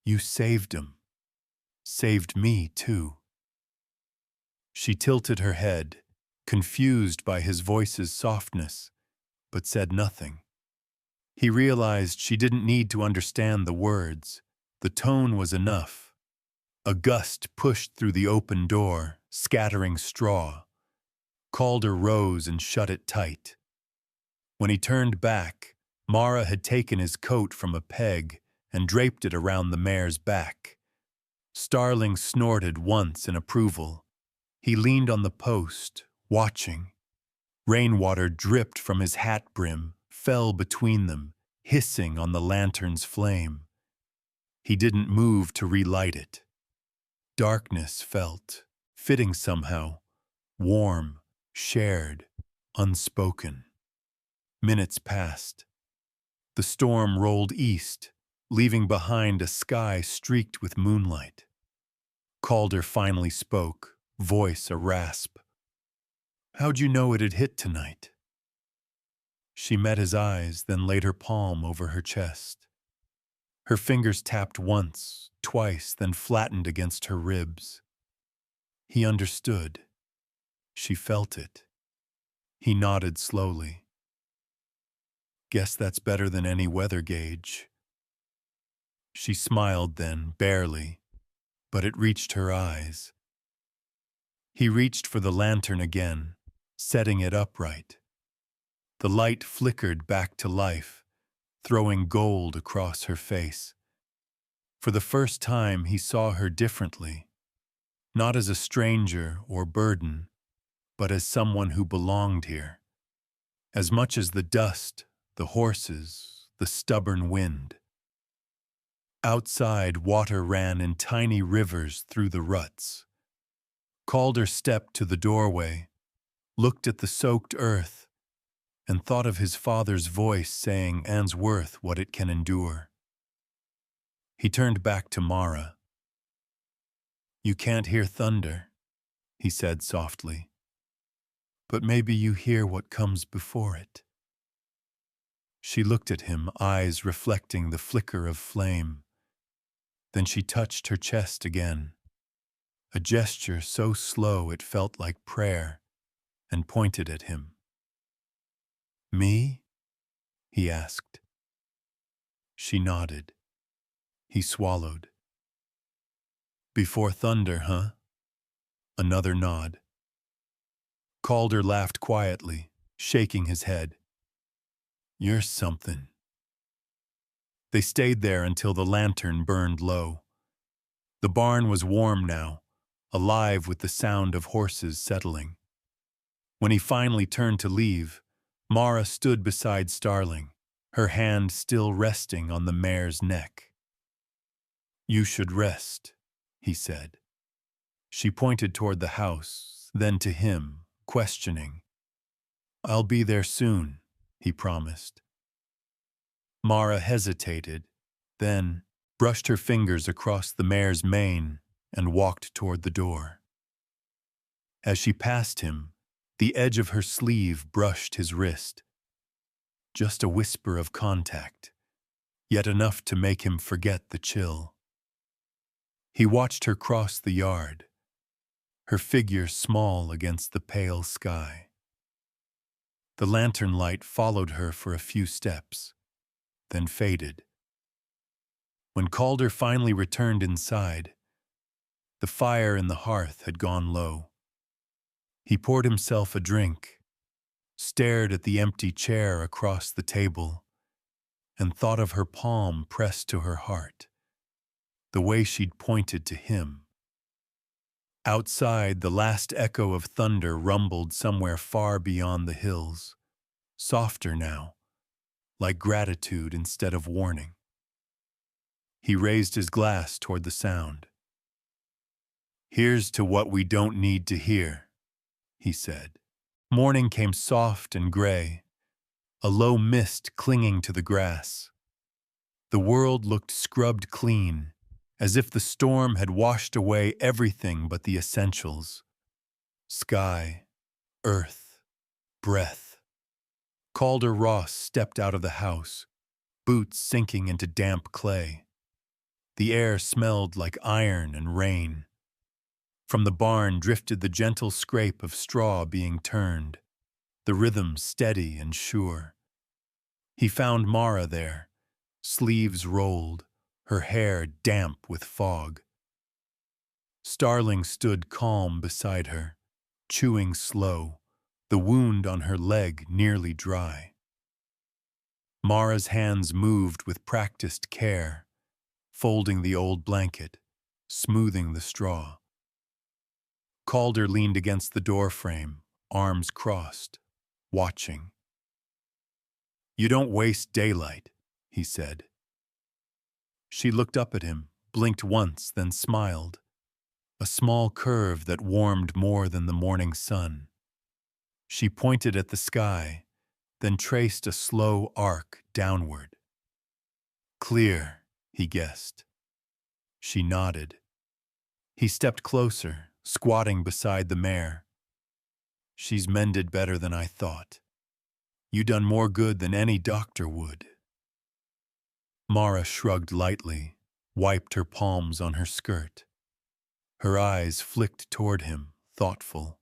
"You saved him. Saved me, too." She tilted her head, confused by his voice's softness, but said nothing. He realized she didn't need to understand the words. The tone was enough. A gust pushed through the open door, scattering straw. Calder rose and shut it tight. When he turned back, Mara had taken his coat from a peg and draped it around the mare's back. Starling snorted once in approval. He leaned on the post, watching. Rainwater dripped from his hat brim, fell between them, hissing on the lantern's flame. He didn't move to relight it. Darkness felt, fitting somehow, warm, shared, unspoken. Minutes passed. The storm rolled east, leaving behind a sky streaked with moonlight. Calder finally spoke, voice a rasp. "How'd you know it had hit tonight?" She met his eyes, then laid her palm over her chest. Her fingers tapped once, twice, then flattened against her ribs. He understood. She felt it. He nodded slowly. "Guess that's better than any weather gauge." She smiled then, barely, but it reached her eyes. He reached for the lantern again, setting it upright. The light flickered back to life, throwing gold across her face. For the first time, he saw her differently, not as a stranger or burden, but as someone who belonged here. As much as the dust, the horses, the stubborn wind. Outside, water ran in tiny rivers through the ruts. Calder stepped to the doorway, looked at the soaked earth, and thought of his father's voice saying Anne's worth what it can endure. He turned back to Mara. "You can't hear thunder," he said softly, "but maybe you hear what comes before it." She looked at him, eyes reflecting the flicker of flame. Then she touched her chest again, a gesture so slow it felt like prayer, and pointed at him. "Me?" he asked. She nodded. He swallowed. "Before thunder, huh?" Another nod. Calder laughed quietly, shaking his head. "You're something." They stayed there until the lantern burned low. The barn was warm now, alive with the sound of horses settling. When he finally turned to leave, Mara stood beside Starling, her hand still resting on the mare's neck. "You should rest," he said. She pointed toward the house, then to him, questioning. "I'll be there soon," he promised. Mara hesitated, then brushed her fingers across the mare's mane and walked toward the door. As she passed him, the edge of her sleeve brushed his wrist. Just a whisper of contact, yet enough to make him forget the chill. He watched her cross the yard, her figure small against the pale sky. The lantern light followed her for a few steps, then faded. When Calder finally returned inside, the fire in the hearth had gone low. He poured himself a drink, stared at the empty chair across the table, and thought of her palm pressed to her heart, the way she'd pointed to him. Outside, the last echo of thunder rumbled somewhere far beyond the hills, softer now, like gratitude instead of warning. He raised his glass toward the sound. "Here's to what we don't need to hear," he said. Morning came soft and gray, a low mist clinging to the grass. The world looked scrubbed clean, as if the storm had washed away everything but the essentials: sky, earth, breath. Calder Ross stepped out of the house, boots sinking into damp clay. The air smelled like iron and rain. From the barn drifted the gentle scrape of straw being turned, the rhythm steady and sure. He found Mara there, sleeves rolled, her hair damp with fog. Starling stood calm beside her, chewing slow, the wound on her leg nearly dry. Mara's hands moved with practiced care, folding the old blanket, smoothing the straw. Calder leaned against the doorframe, arms crossed, watching. "You don't waste daylight," he said. She looked up at him, blinked once, then smiled, a small curve that warmed more than the morning sun. She pointed at the sky, then traced a slow arc downward. "Clear," he guessed. She nodded. He stepped closer, squatting beside the mare. "She's mended better than I thought. You done more good than any doctor would." Mara shrugged lightly, wiped her palms on her skirt. Her eyes flicked toward him, thoughtful.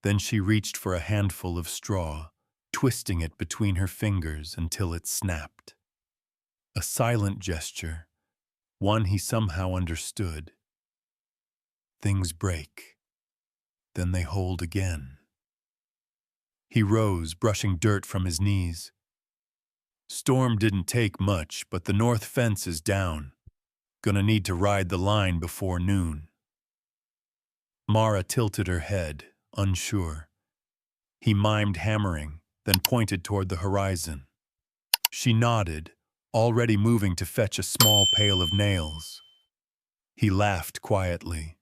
Then she reached for a handful of straw, twisting it between her fingers until it snapped. A silent gesture, one he somehow understood. Things break, then they hold again. He rose, brushing dirt from his knees. "Storm didn't take much, but the north fence is down. Gonna need to ride the line before noon." Mara tilted her head, unsure. He mimed hammering, then pointed toward the horizon. She nodded, already moving to fetch a small pail of nails. He laughed quietly.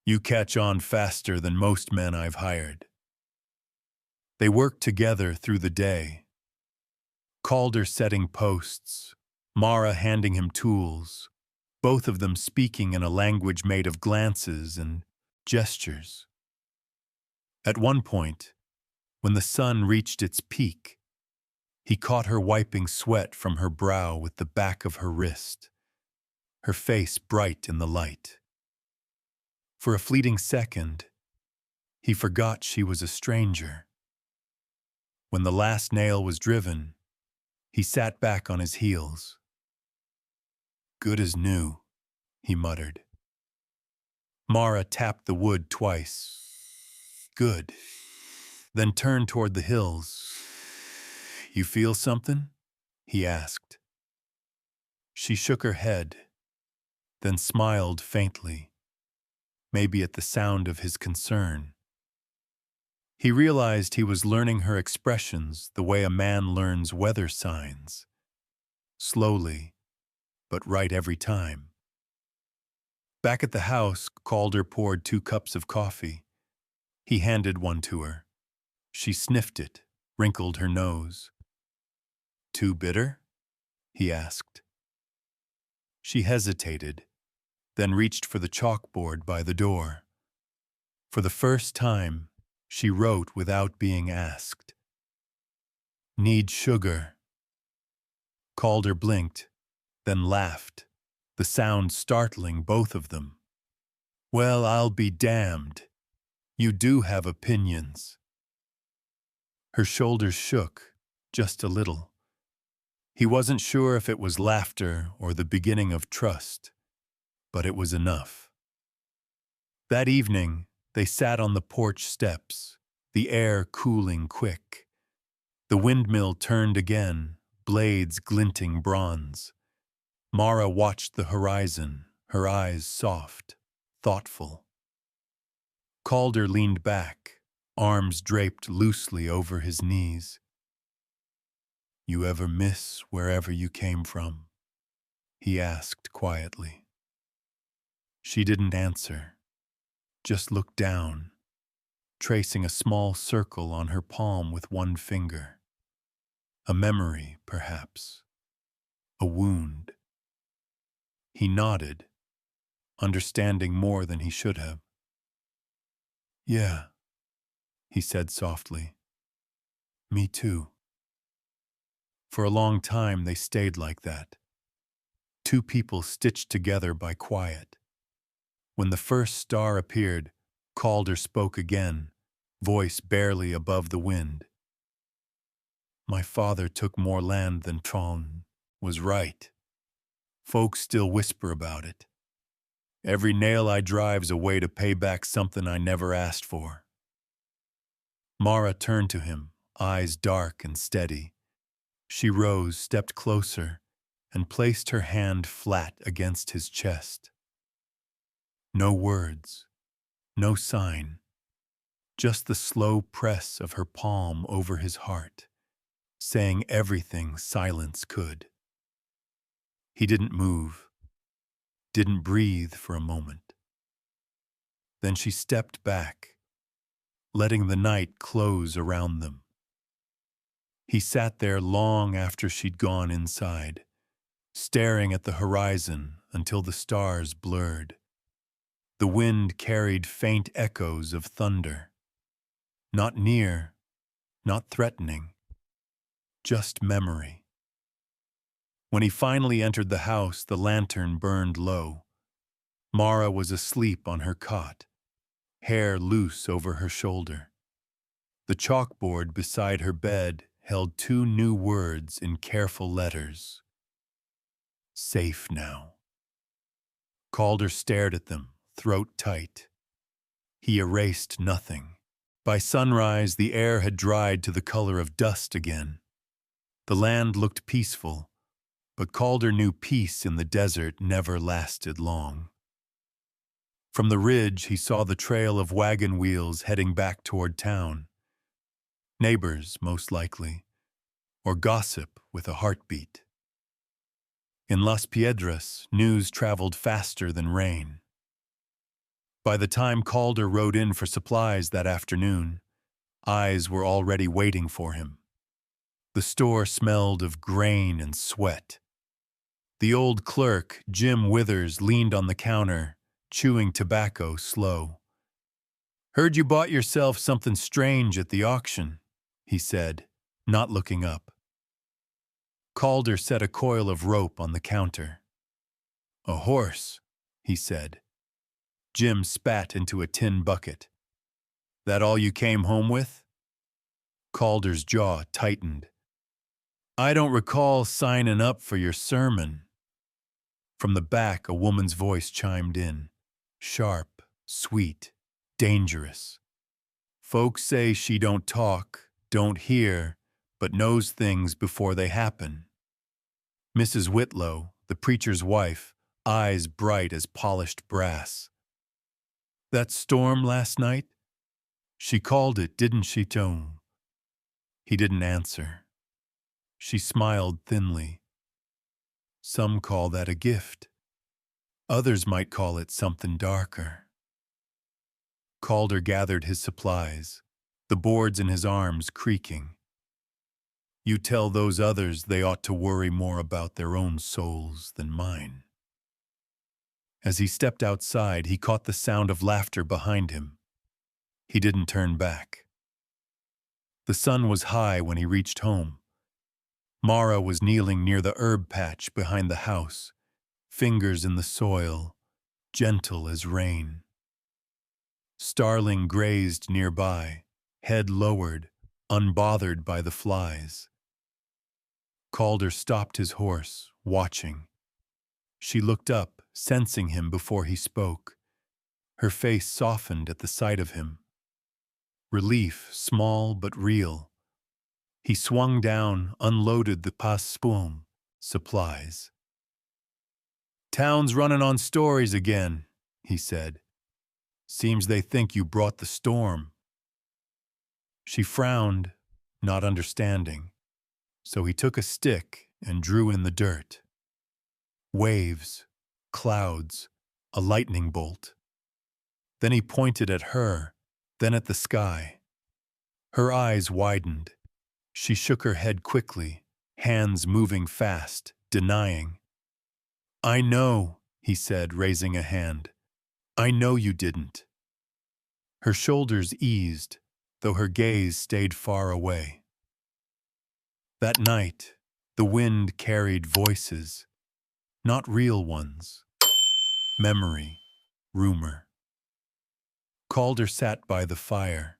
"You catch on faster than most men I've hired." They worked together through the day, Calder setting posts, Mara handing him tools, both of them speaking in a language made of glances and gestures. At one point, when the sun reached its peak, he caught her wiping sweat from her brow with the back of her wrist, her face bright in the light. For a fleeting second, he forgot she was a stranger. When the last nail was driven, he sat back on his heels. "Good as new," he muttered. Mara tapped the wood twice. "Good." Then turned toward the hills. "You feel something?" he asked. She shook her head, then smiled faintly, maybe at the sound of his concern. He realized he was learning her expressions the way a man learns weather signs. Slowly, but right every time. Back at the house, Calder poured 2 cups of coffee. He handed one to her. She sniffed it, wrinkled her nose. "Too bitter?" he asked. She hesitated, then reached for the chalkboard by the door. For the first time, she wrote without being asked. "Need sugar." Calder blinked, then laughed, the sound startling both of them. "Well, I'll be damned. You do have opinions." Her shoulders shook, just a little. He wasn't sure if it was laughter or the beginning of trust, but it was enough. That evening, they sat on the porch steps, the air cooling quick. The windmill turned again, blades glinting bronze. Mara watched the horizon, her eyes soft, thoughtful. Calder leaned back, arms draped loosely over his knees. "You ever miss wherever you came from?" he asked quietly. She didn't answer, just looked down, tracing a small circle on her palm with one finger. A memory, perhaps. A wound. He nodded, understanding more than he should have. "Yeah," he said softly. "Me too." For a long time they stayed like that. 2 people stitched together by quiet. When the first star appeared, Calder spoke again, voice barely above the wind. "My father took more land than Tron was right. Folks still whisper about it. Every nail I drive's a way to pay back something I never asked for." Mara turned to him, eyes dark and steady. She rose, stepped closer, and placed her hand flat against his chest. No words, no sign, just the slow press of her palm over his heart, saying everything silence could. He didn't move, didn't breathe for a moment. Then she stepped back, letting the night close around them. He sat there long after she'd gone inside, staring at the horizon until the stars blurred. The wind carried faint echoes of thunder. Not near, not threatening, just memory. When he finally entered the house, the lantern burned low. Mara was asleep on her cot, hair loose over her shoulder. The chalkboard beside her bed held 2 new words in careful letters. "Safe now." Calder stared at them, throat tight. He erased nothing. By sunrise, the air had dried to the color of dust again. The land looked peaceful, but Calder knew peace in the desert never lasted long. From the ridge, he saw the trail of wagon wheels heading back toward town. Neighbors, most likely, or gossip with a heartbeat. In Las Piedras, news traveled faster than rain. By the time Calder rode in for supplies that afternoon, Eyes were already waiting for him. The store smelled of grain and sweat. The old clerk, Jim Withers, leaned on the counter, chewing tobacco slow. "Heard you bought yourself something strange at the auction," he said, not looking up. Calder set a coil of rope on the counter. "A horse," he said. Jim spat into a tin bucket. "That all you came home with?" Calder's jaw tightened. "I don't recall signing up for your sermon." From the back, a woman's voice chimed in. Sharp, sweet, dangerous. "Folks say she don't talk, don't hear, but knows things before they happen." Mrs. Whitlow, the preacher's wife, eyes bright as polished brass. "That storm last night? She called it, didn't she, Tone?" He didn't answer. She smiled thinly. "Some call that a gift. Others might call it something darker." Calder gathered his supplies, the boards in his arms creaking. "You tell those others they ought to worry more about their own souls than mine." As he stepped outside, he caught the sound of laughter behind him. He didn't turn back. The sun was high when he reached home. Mara was kneeling near the herb patch behind the house, fingers in the soil, gentle as rain. Starling grazed nearby, head lowered, unbothered by the flies. Calder stopped his horse, watching. She looked up, sensing him before he spoke. Her face softened at the sight of him. Relief, small but real. He swung down, unloaded the pas-spoum, supplies. "Town's running on stories again," he said. "Seems they think you brought the storm." She frowned, not understanding, so he took a stick and drew in the dirt. Waves, clouds, a lightning bolt. Then he pointed at her, then at the sky. Her eyes widened. She shook her head quickly, hands moving fast, denying. "I know," he said, raising a hand. "I know you didn't." Her shoulders eased, though her gaze stayed far away. That night, the wind carried voices, not real ones. Memory, rumor. Calder sat by the fire,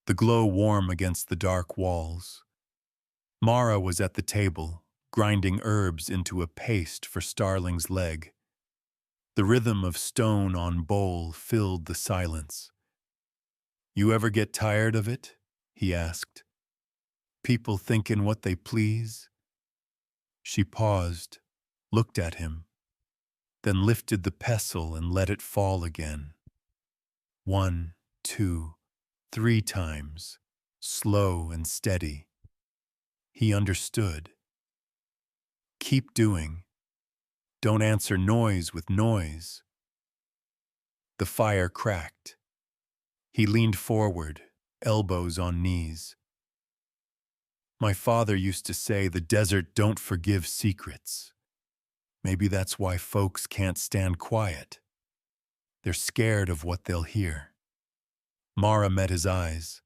the glow warm against the dark walls. Mara was at the table, grinding herbs into a paste for Starling's leg. The rhythm of stone on bowl filled the silence. "You ever get tired of it?" he asked. "People thinking what they please?" She paused, looked at him, then lifted the pestle and let it fall again. 1, 2, 3 times, slow and steady. He understood. "Keep doing. Don't answer noise with noise." The fire cracked. He leaned forward, elbows on knees. "My father used to say the desert don't forgive secrets. Maybe that's why folks can't stand quiet. They're scared of what they'll hear." Mara met his eyes,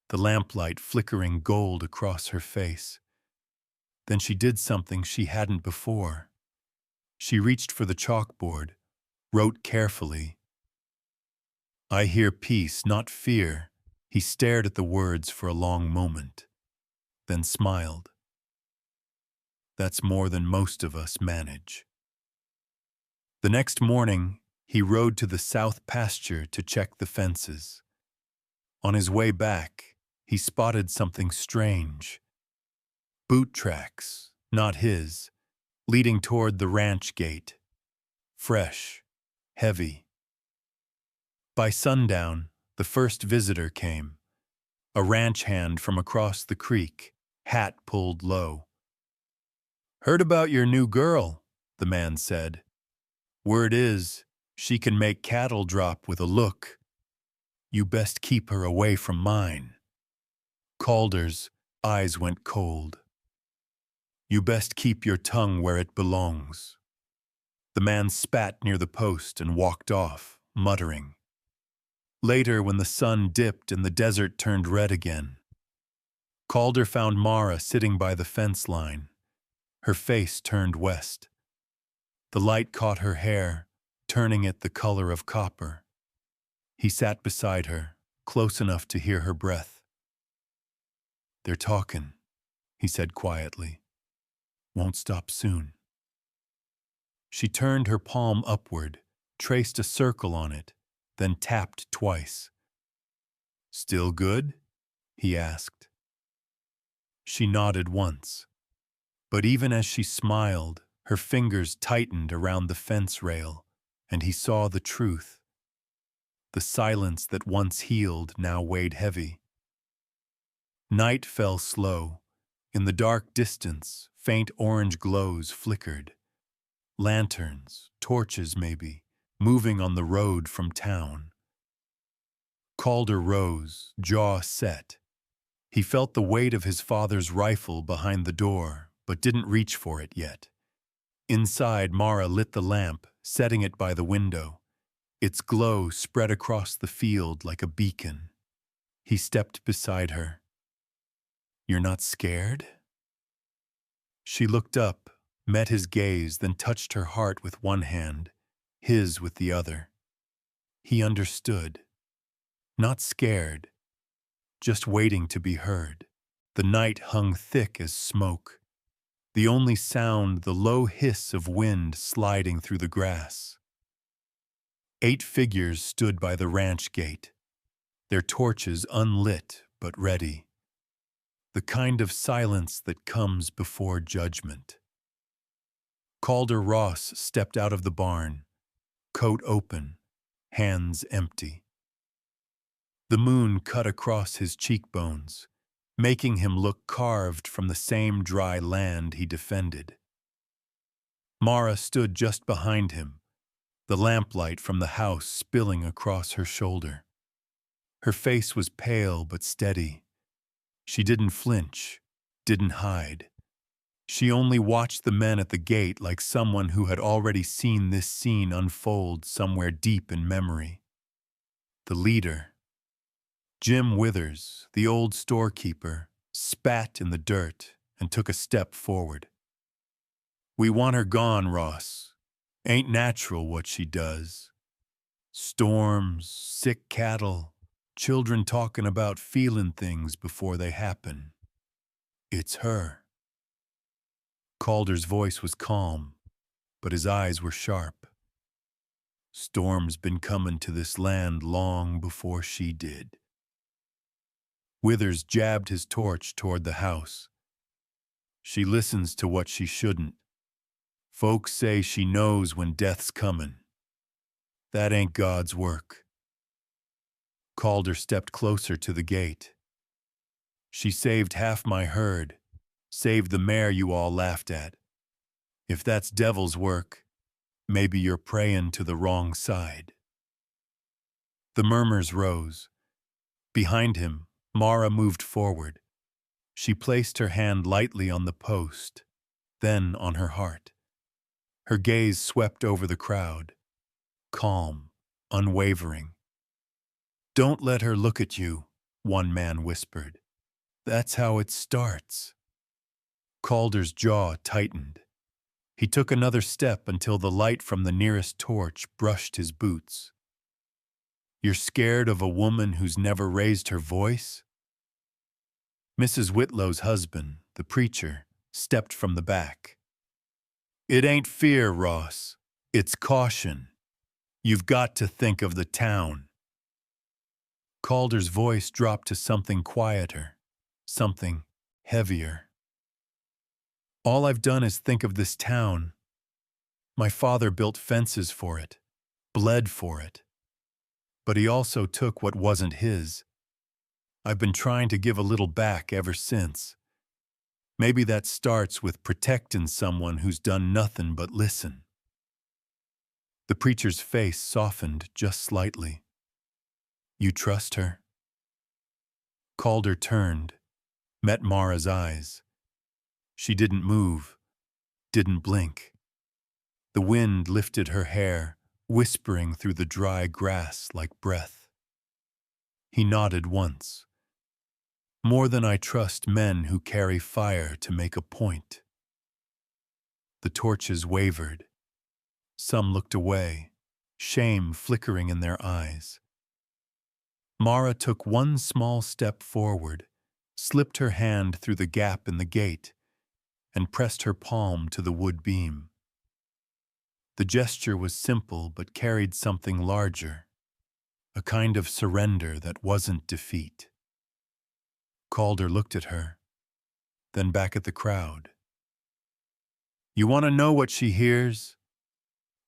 the lamplight flickering gold across her face. Then she did something she hadn't before. She reached for the chalkboard, wrote carefully. "I hear peace, not fear." He stared at the words for a long moment, then smiled. "That's more than most of us manage." The next morning, he rode to the south pasture to check the fences. On his way back, he spotted something strange. Boot tracks, not his, leading toward the ranch gate. Fresh, heavy. By sundown, the first visitor came. A ranch hand from across the creek, hat pulled low. "Heard about your new girl," the man said. "Word is, she can make cattle drop with a look. You best keep her away from mine." Calder's eyes went cold. You best keep your tongue where it belongs. The man spat near the post and walked off, muttering. Later, when the sun dipped and the desert turned red again, Calder found Mara sitting by the fence line, her face turned west. The light caught her hair, turning it the color of copper. He sat beside her, close enough to hear her breath. "They're talking," he said quietly. "Won't stop soon." She turned her palm upward, traced a circle on it, then tapped twice. "Still good?" he asked. She nodded once. But even as she smiled, her fingers tightened around the fence rail, and he saw the truth. The silence that once healed now weighed heavy. Night fell slow. In the dark distance, faint orange glows flickered. Lanterns, torches maybe, moving on the road from town. Calder rose, jaw set. He felt the weight of his father's rifle behind the door, but didn't reach for it yet. Inside, Mara lit the lamp, setting it by the window. Its glow spread across the field like a beacon. He stepped beside her. "You're not scared?" She looked up, met his gaze, then touched her heart with one hand, his with the other. He understood. Not scared, just waiting to be heard. The night hung thick as smoke. The only sound, the low hiss of wind sliding through the grass. 8 figures stood by the ranch gate, their torches unlit but ready. The kind of silence that comes before judgment. Calder Ross stepped out of the barn, coat open, hands empty. The moon cut across his cheekbones, making him look carved from the same dry land he defended. Mara stood just behind him, the lamplight from the house spilling across her shoulder. Her face was pale but steady. She didn't flinch, didn't hide. She only watched the men at the gate like someone who had already seen this scene unfold somewhere deep in memory. The leader, Jim Withers, the old storekeeper, spat in the dirt and took a step forward. "We want her gone, Ross. Ain't natural what she does. Storms, sick cattle, children talking about feeling things before they happen. It's her." Calder's voice was calm, but his eyes were sharp. "Storm's been coming to this land long before she did." Withers jabbed his torch toward the house. "She listens to what she shouldn't. Folks say she knows when death's comin'. That ain't God's work." Calder stepped closer to the gate. "She saved half my herd, saved the mare you all laughed at. If that's devil's work, maybe you're praying to the wrong side." The murmurs rose. Behind him, Mara moved forward. She placed her hand lightly on the post, then on her heart. Her gaze swept over the crowd, calm, unwavering. "Don't let her look at you," one man whispered. "That's how it starts." Calder's jaw tightened. He took another step until the light from the nearest torch brushed his boots. "You're scared of a woman who's never raised her voice?" Mrs. Whitlow's husband, the preacher, stepped from the back. "It ain't fear, Ross. It's caution. You've got to think of the town." Calder's voice dropped to something quieter, something heavier. "All I've done is think of this town. My father built fences for it, bled for it. But he also took what wasn't his. I've been trying to give a little back ever since. Maybe that starts with protecting someone who's done nothing but listen." The preacher's face softened just slightly. "You trust her?" Calder turned, met Mara's eyes. She didn't move, didn't blink. The wind lifted her hair, whispering through the dry grass like breath. He nodded once. More than I trust men who carry fire to make a point. The torches wavered. Some looked away, shame flickering in their eyes. Mara took one small step forward, slipped her hand through the gap in the gate, and pressed her palm to the wood beam. The gesture was simple but carried something larger, a kind of surrender that wasn't defeat. Calder looked at her, then back at the crowd. You want to know what she hears?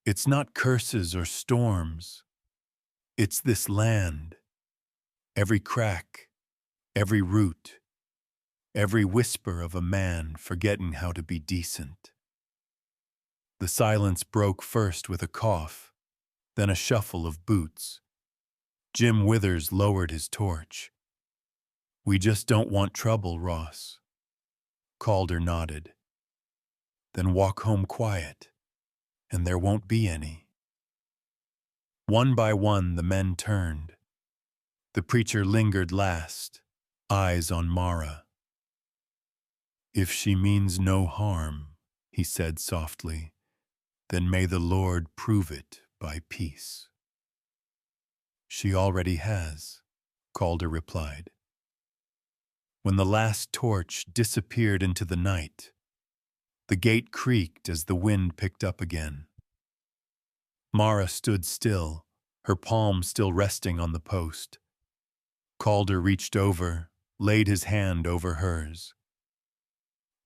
It's not curses or storms. It's this land. Every crack, every root, every whisper of a man forgetting how to be decent. The silence broke first with a cough, then a shuffle of boots. Jim Withers lowered his torch. We just don't want trouble, Ross. Calder nodded. Then walk home quiet, and there won't be any. One by one the men turned. The preacher lingered last, eyes on Mara. If she means no harm, he said softly, then may the Lord prove it by peace. She already has, Calder replied. When the last torch disappeared into the night, the gate creaked as the wind picked up again. Mara stood still, her palm still resting on the post. Calder reached over, laid his hand over hers.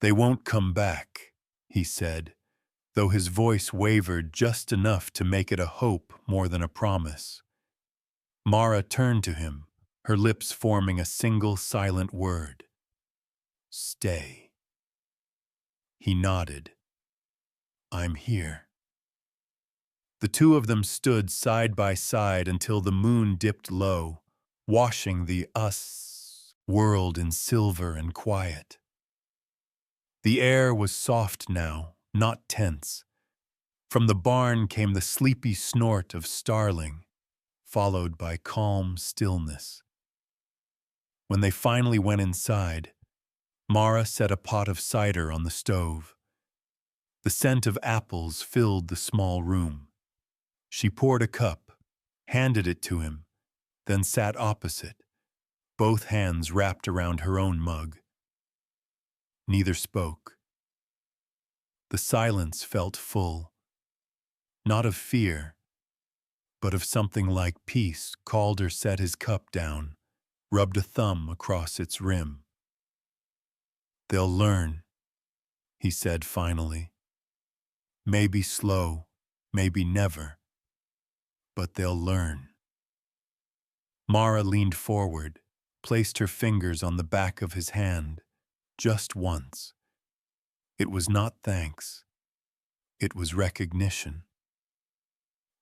They won't come back, he said, though his voice wavered just enough to make it a hope more than a promise. Mara turned to him, her lips forming a single silent word. Stay. He nodded. I'm here. The two of them stood side by side until the moon dipped low, washing the us world in silver and quiet. The air was soft now, not tense. From the barn came the sleepy snort of starling, followed by calm stillness. When they finally went inside, Mara set a pot of cider on the stove. The scent of apples filled the small room. She poured a cup, handed it to him, then sat opposite, both hands wrapped around her own mug. Neither spoke. The silence felt full, not of fear, but of something like peace. Calder set his cup down, rubbed a thumb across its rim. They'll learn, he said finally. Maybe slow, maybe never, but they'll learn. Mara leaned forward, placed her fingers on the back of his hand, just once. It was not thanks. It was recognition.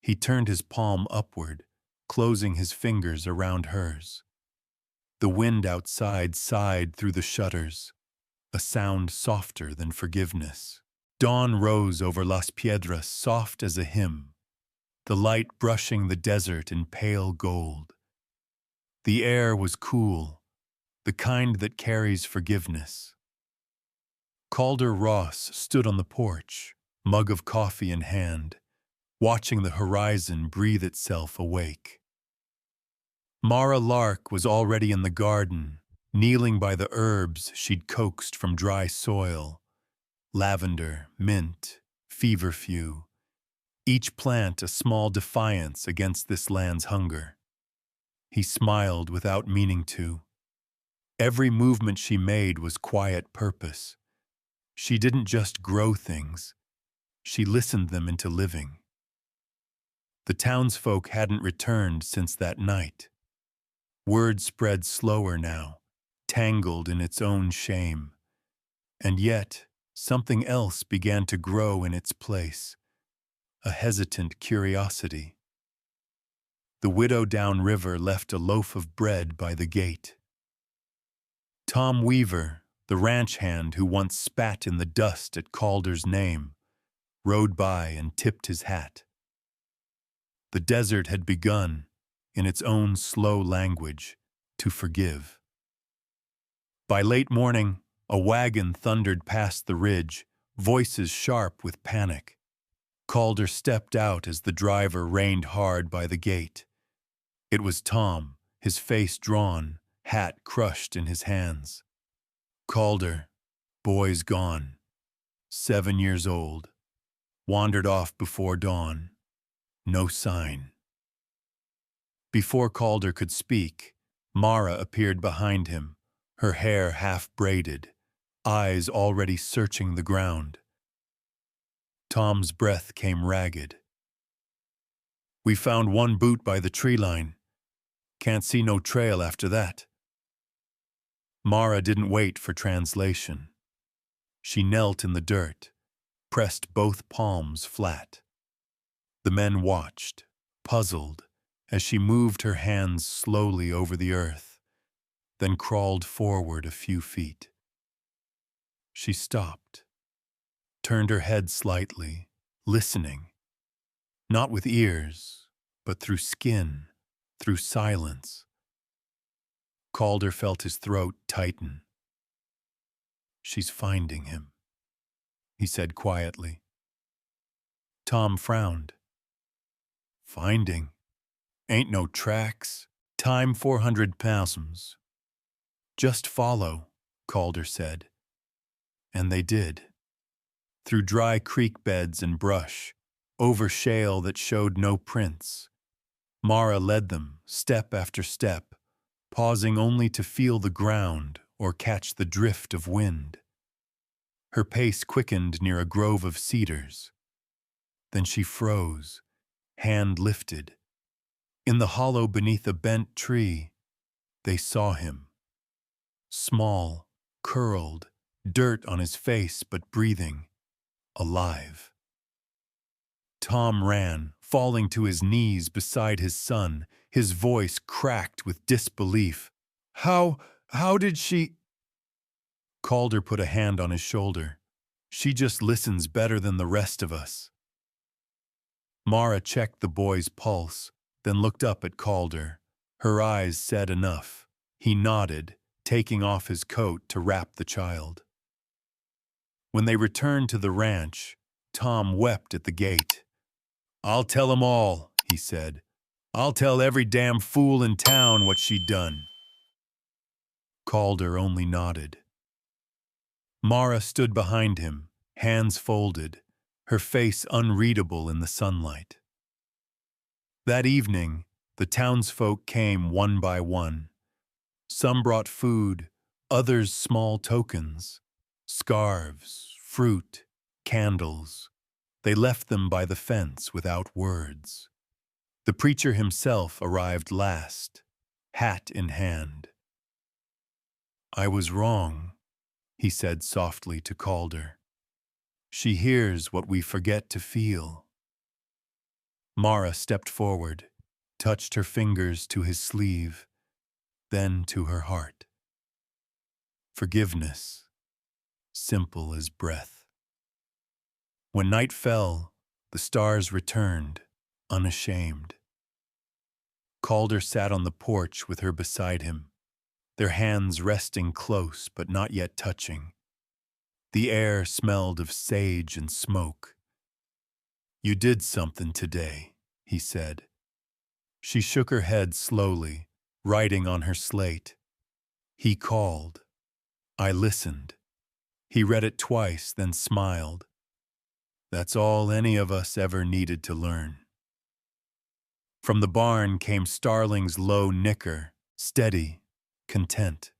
He turned his palm upward, closing his fingers around hers. The wind outside sighed through the shutters, a sound softer than forgiveness. Dawn rose over Las Piedras, soft as a hymn, the light brushing the desert in pale gold. The air was cool, the kind that carries forgiveness. Calder Ross stood on the porch, mug of coffee in hand, watching the horizon breathe itself awake. Mara Lark was already in the garden, kneeling by the herbs she'd coaxed from dry soil. Lavender, mint, feverfew, each plant a small defiance against this land's hunger. He smiled without meaning to. Every movement she made was quiet purpose. She didn't just grow things, she listened them into living. The townsfolk hadn't returned since that night. Word spread slower now, tangled in its own shame. And yet, something else began to grow in its place, a hesitant curiosity. The widow downriver left a loaf of bread by the gate. Tom Weaver, the ranch hand who once spat in the dust at Calder's name, rode by and tipped his hat. The desert had begun, in its own slow language, to forgive. By late morning, a wagon thundered past the ridge, voices sharp with panic. Calder stepped out as the driver reined hard by the gate. It was Tom, his face drawn, hat crushed in his hands. Calder, boys gone, 7 years old, wandered off before dawn, no sign. Before Calder could speak, Mara appeared behind him, her hair half braided, eyes already searching the ground. Tom's breath came ragged. "We found one boot by the tree line. Can't see no trail after that." Mara didn't wait for translation. She knelt in the dirt, pressed both palms flat. The men watched, puzzled, as she moved her hands slowly over the earth, then crawled forward a few feet. She stopped, turned her head slightly, listening, not with ears, but through skin, through silence. Calder felt his throat tighten. "She's finding him," he said quietly. Tom frowned. "Finding? Ain't no tracks. Time 400 pounds. Just follow," Calder said. And they did. Through dry creek beds and brush, over shale that showed no prints. Mara led them, step after step, pausing only to feel the ground or catch the drift of wind. Her pace quickened near a grove of cedars. Then she froze, hand lifted. In the hollow beneath a bent tree, they saw him. Small, curled, dirt on his face but breathing, alive. Tom ran, falling to his knees beside his son, his voice cracked with disbelief. How did she—" Calder put a hand on his shoulder. "She just listens better than the rest of us." Mara checked the boy's pulse, then looked up at Calder. Her eyes said enough. He nodded, taking off his coat to wrap the child. When they returned to the ranch, Tom wept at the gate. "I'll tell 'em all," he said. "I'll tell every damn fool in town what she done." Calder only nodded. Mara stood behind him, hands folded, her face unreadable in the sunlight. That evening, the townsfolk came one by one. Some brought food, others small tokens, scarves, fruit, candles. They left them by the fence without words. The preacher himself arrived last, hat in hand. "I was wrong," he said softly to Calder. "She hears what we forget to feel." Mara stepped forward, touched her fingers to his sleeve, then to her heart. Forgiveness, simple as breath. When night fell, the stars returned, unashamed. Calder sat on the porch with her beside him, their hands resting close but not yet touching. The air smelled of sage and smoke. "You did something today," he said. She shook her head slowly, writing on her slate. "He called. I listened." He read it twice, then smiled. "That's all any of us ever needed to learn." From the barn came Starling's low nicker, steady, content.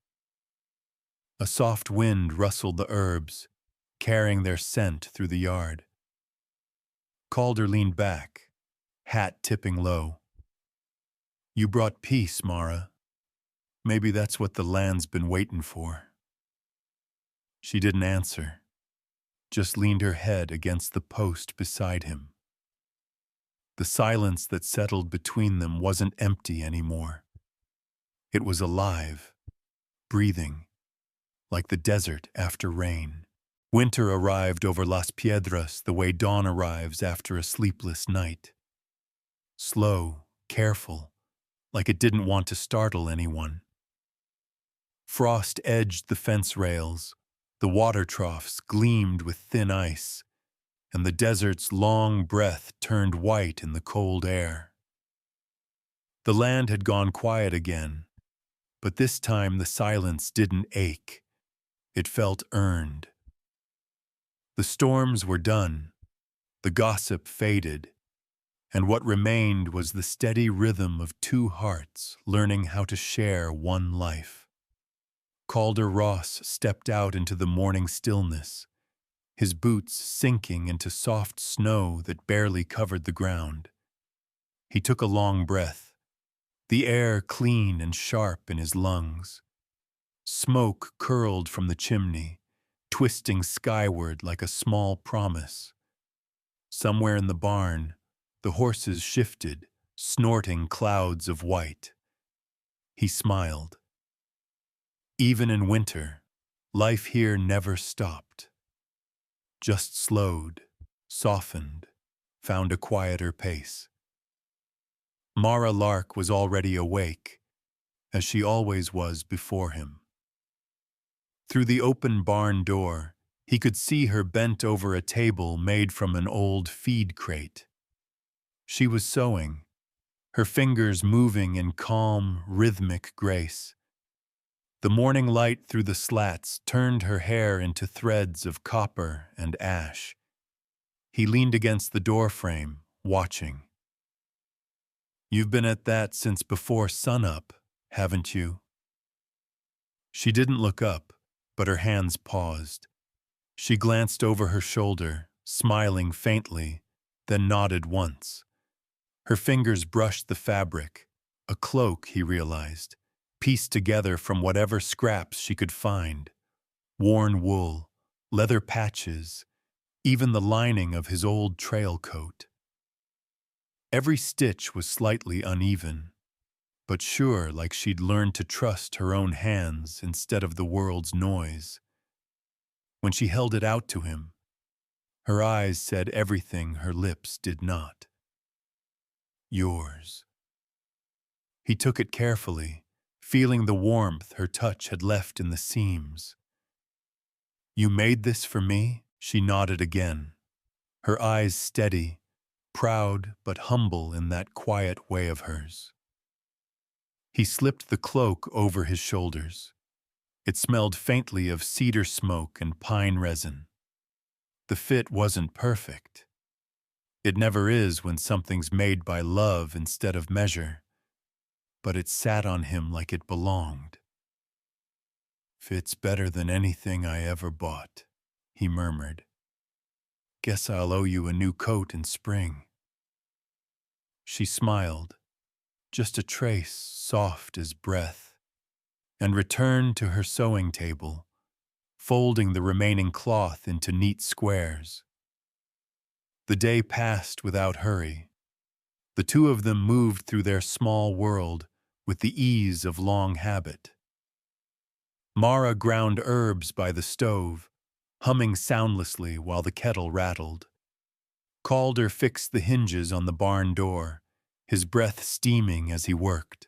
A soft wind rustled the herbs, carrying their scent through the yard. Calder leaned back, hat tipping low. "You brought peace, Mara. Maybe that's what the land's been waiting for." She didn't answer, just leaned her head against the post beside him. The silence that settled between them wasn't empty anymore. It was alive, breathing, like the desert after rain. Winter arrived over Las Piedras the way dawn arrives after a sleepless night. Slow, careful, like it didn't want to startle anyone. Frost edged the fence rails, the water troughs gleamed with thin ice, and the desert's long breath turned white in the cold air. The land had gone quiet again, but this time the silence didn't ache. It felt earned. The storms were done, the gossip faded, and what remained was the steady rhythm of two hearts learning how to share one life. Calder Ross stepped out into the morning stillness, his boots sinking into soft snow that barely covered the ground. He took a long breath, the air clean and sharp in his lungs. Smoke curled from the chimney, twisting skyward like a small promise. Somewhere in the barn, the horses shifted, snorting clouds of white. He smiled. Even in winter, life here never stopped. Just slowed, softened, found a quieter pace. Mara Lark was already awake, as she always was before him. Through the open barn door, he could see her bent over a table made from an old feed crate. She was sewing, her fingers moving in calm, rhythmic grace. The morning light through the slats turned her hair into threads of copper and ash. He leaned against the doorframe, watching. "You've been at that since before sunup, haven't you?" She didn't look up, but her hands paused. She glanced over her shoulder, smiling faintly, then nodded once. Her fingers brushed the fabric, a cloak, he realized, pieced together from whatever scraps she could find. Worn wool, leather patches, even the lining of his old trail coat. Every stitch was slightly uneven, but sure, like she'd learned to trust her own hands instead of the world's noise. When she held it out to him, her eyes said everything her lips did not. "Yours." He took it carefully, feeling the warmth her touch had left in the seams. "You made this for me?" She nodded again, her eyes steady, proud but humble in that quiet way of hers. He slipped the cloak over his shoulders. It smelled faintly of cedar smoke and pine resin. The fit wasn't perfect. It never is when something's made by love instead of measure, but it sat on him like it belonged. "Fits better than anything I ever bought," he murmured. "Guess I'll owe you a new coat in spring." She smiled, just a trace soft as breath, and returned to her sewing table, folding the remaining cloth into neat squares. The day passed without hurry. The two of them moved through their small world with the ease of long habit. Mara ground herbs by the stove, humming soundlessly while the kettle rattled. Calder fixed the hinges on the barn door, his breath steaming as he worked.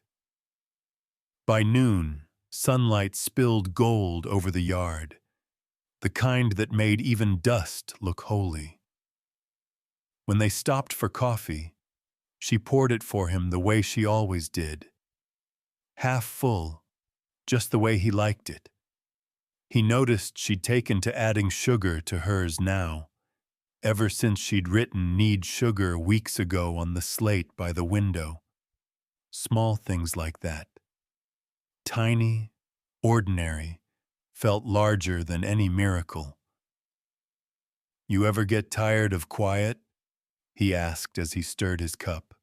By noon, sunlight spilled gold over the yard, the kind that made even dust look holy. When they stopped for coffee, she poured it for him the way she always did. Half full, just the way he liked it. He noticed she'd taken to adding sugar to hers now, ever since she'd written "need sugar" weeks ago on the slate by the window. Small things like that. Tiny, ordinary, felt larger than any miracle. "You ever get tired of quiet?" he asked as he stirred his cup.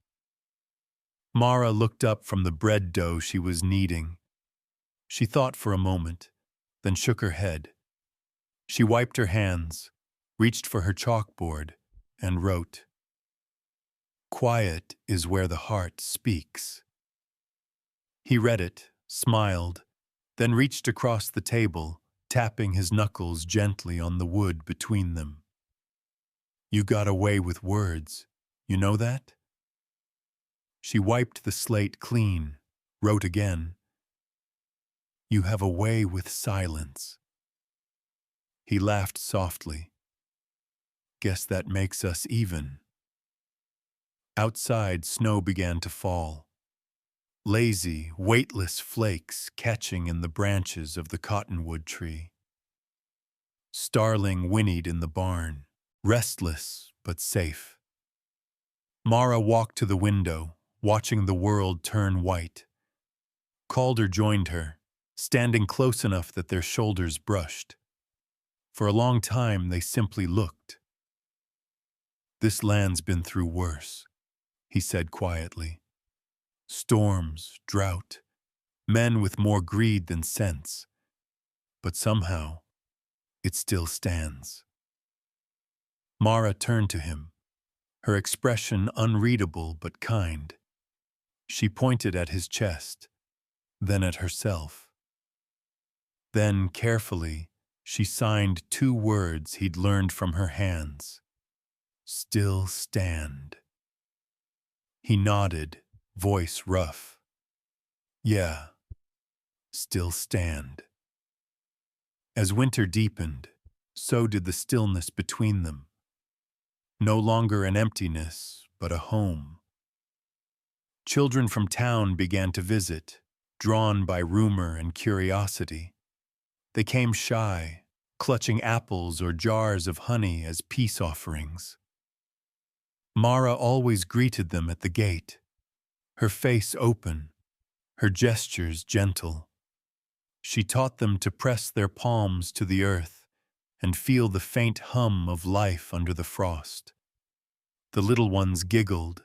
Mara looked up from the bread dough she was kneading. She thought for a moment, then shook her head. She wiped her hands, reached for her chalkboard, and wrote, "Quiet is where the heart speaks." He read it, smiled, then reached across the table, tapping his knuckles gently on the wood between them. You got away with words, you know that? She wiped the slate clean, wrote again. You have a way with silence. He laughed softly. Guess that makes us even. Outside, snow began to fall. Lazy, weightless flakes catching in the branches of the cottonwood tree. Starling whinnied in the barn, restless but safe. Mara walked to the window, watching the world turn white. Calder joined her, standing close enough that their shoulders brushed. For a long time, they simply looked. This land's been through worse, he said quietly. Storms, drought, men with more greed than sense. But somehow, it still stands. Mara turned to him, her expression unreadable but kind. She pointed at his chest, then at herself. Then, carefully, she signed 2 words he'd learned from her hands. Still stand. He nodded, voice rough. Yeah, still stand. As winter deepened, so did the stillness between them. No longer an emptiness, but a home. Children from town began to visit, drawn by rumor and curiosity. They came shy, clutching apples or jars of honey as peace offerings. Mara always greeted them at the gate, her face open, her gestures gentle. She taught them to press their palms to the earth and feel the faint hum of life under the frost. The little ones giggled,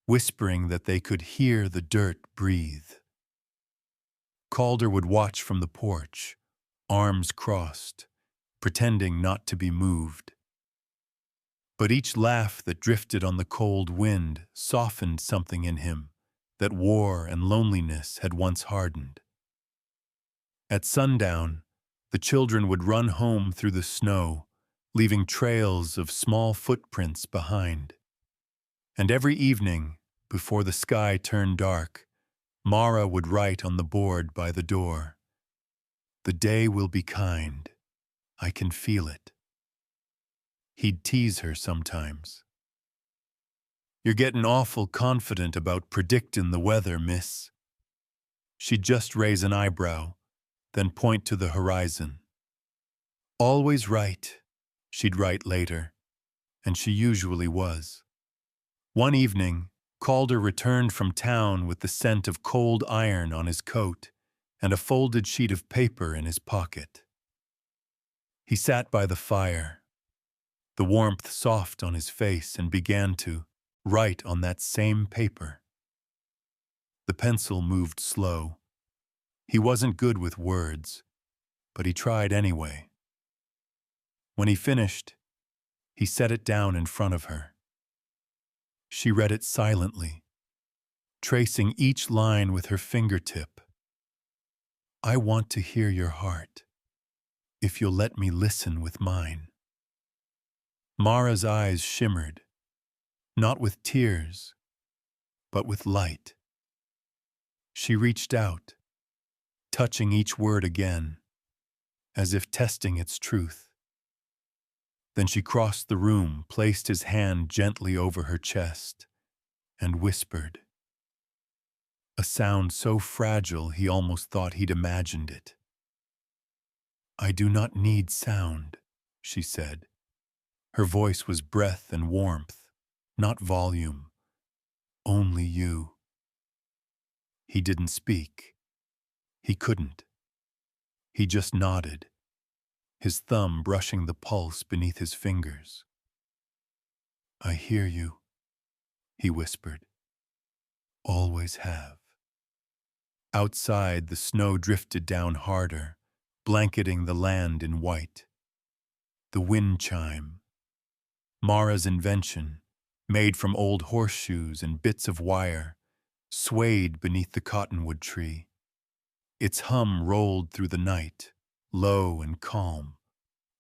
whispering that they could hear the dirt breathe. Calder would watch from the porch, arms crossed, pretending not to be moved. But each laugh that drifted on the cold wind softened something in him that war and loneliness had once hardened. At sundown, the children would run home through the snow, leaving trails of small footprints behind. And every evening, before the sky turned dark, Mara would write on the board by the door, "The day will be kind. I can feel it." He'd tease her sometimes. "You're getting awful confident about predicting the weather, miss." She'd just raise an eyebrow, then point to the horizon. "Always right," she'd write later, and she usually was. One evening, Calder returned from town with the scent of cold iron on his coat and a folded sheet of paper in his pocket. He sat by the fire, the warmth soft on his face, and began to write on that same paper. The pencil moved slow. He wasn't good with words, but he tried anyway. When he finished, he set it down in front of her. She read it silently, tracing each line with her fingertip. "I want to hear your heart, if you'll let me listen with mine." Mara's eyes shimmered, not with tears, but with light. She reached out, touching each word again, as if testing its truth. Then she crossed the room, placed his hand gently over her chest, and whispered. A sound so fragile he almost thought he'd imagined it. "I do not need sound," she said. Her voice was breath and warmth, not volume. "Only you." He didn't speak. He couldn't. He just nodded, his thumb brushing the pulse beneath his fingers. "I hear you," he whispered. "Always have." Outside, the snow drifted down harder, blanketing the land in white. The wind chime, Mara's invention, made from old horseshoes and bits of wire, swayed beneath the cottonwood tree. Its hum rolled through the night, low and calm,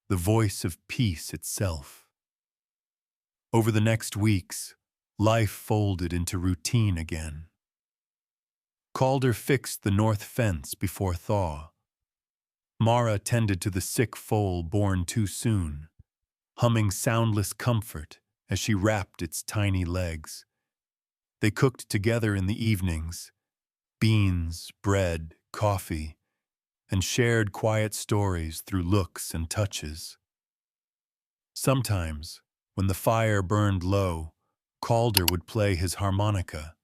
the voice of peace itself. Over the next weeks, life folded into routine again. Calder fixed the north fence before thaw. Mara tended to the sick foal born too soon, humming soundless comfort as she wrapped its tiny legs. They cooked together in the evenings, beans, bread, coffee, and shared quiet stories through looks and touches. Sometimes, when the fire burned low, Calder would play his harmonica.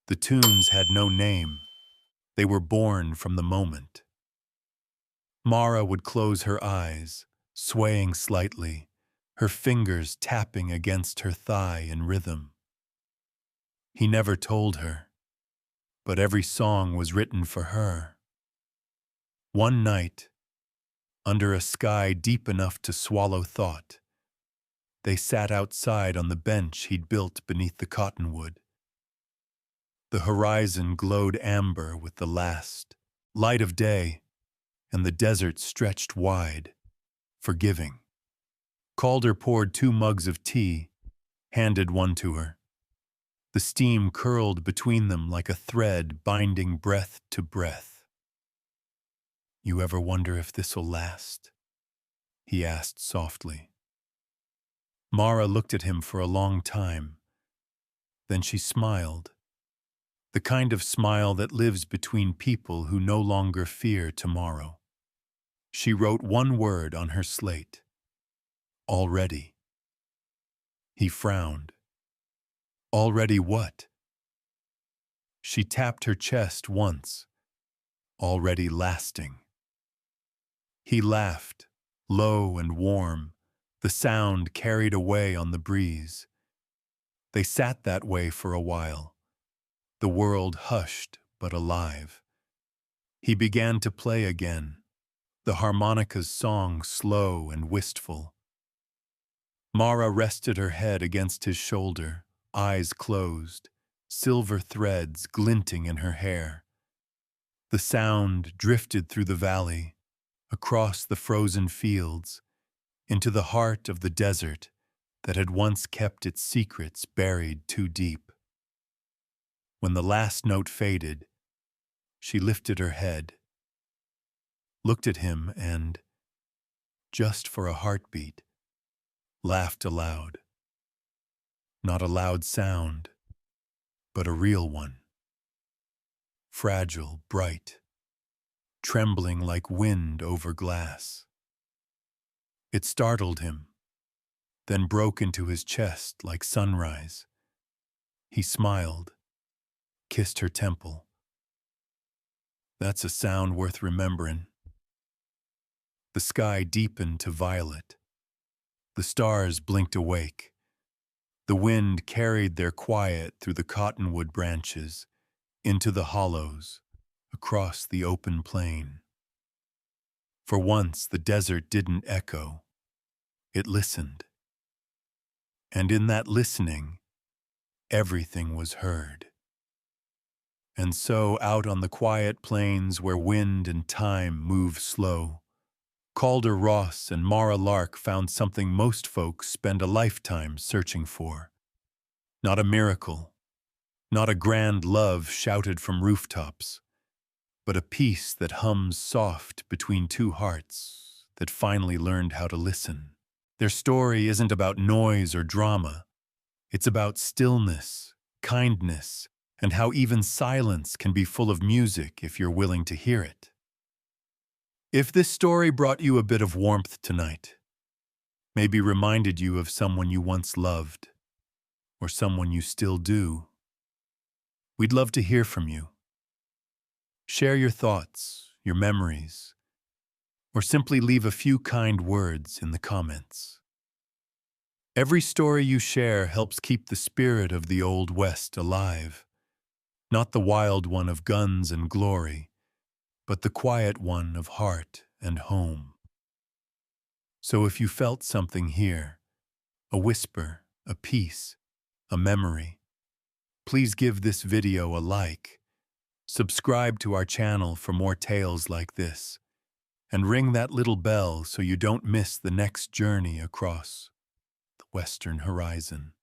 The tunes had no name. They were born from the moment. Mara would close her eyes, swaying slightly, her fingers tapping against her thigh in rhythm. He never told her, but every song was written for her. One night, under a sky deep enough to swallow thought, they sat outside on the bench he'd built beneath the cottonwood. The horizon glowed amber with the last light of day, and the desert stretched wide, forgiving. Calder poured 2 mugs of tea, handed one to her. The steam curled between them like a thread binding breath to breath. "You ever wonder if this'll last?" he asked softly. Mara looked at him for a long time. Then she smiled, the kind of smile that lives between people who no longer fear tomorrow. She wrote one word on her slate: "Already." He frowned. "Already what?" She tapped her chest once. "Already lasting." He laughed, low and warm, the sound carried away on the breeze. They sat that way for a while, the world hushed but alive. He began to play again, the harmonica's song slow and wistful. Mara rested her head against his shoulder, eyes closed, silver threads glinting in her hair. The sound drifted through the valley, across the frozen fields, into the heart of the desert that had once kept its secrets buried too deep. When the last note faded, she lifted her head, looked at him and, just for a heartbeat, laughed aloud. Not a loud sound, but a real one. Fragile, bright, trembling like wind over glass. It startled him, then broke into his chest like sunrise. He smiled, kissed her temple. "That's a sound worth remembering." The sky deepened to violet. The stars blinked awake. The wind carried their quiet through the cottonwood branches, into the hollows, across the open plain. For once the desert didn't echo. It listened. And in that listening, everything was heard. And so out on the quiet plains where wind and time move slow, Calder Ross and Mara Lark found something most folks spend a lifetime searching for. Not a miracle, not a grand love shouted from rooftops, but a peace that hums soft between 2 hearts that finally learned how to listen. Their story isn't about noise or drama. It's about stillness, kindness, and how even silence can be full of music if you're willing to hear it. If this story brought you a bit of warmth tonight, maybe reminded you of someone you once loved, or someone you still do, we'd love to hear from you. Share your thoughts, your memories, or simply leave a few kind words in the comments. Every story you share helps keep the spirit of the Old West alive, not the wild one of guns and glory, but the quiet one of heart and home. So if you felt something here, a whisper, a piece, a memory, please give this video a like, subscribe to our channel for more tales like this, and ring that little bell so you don't miss the next journey across the western horizon.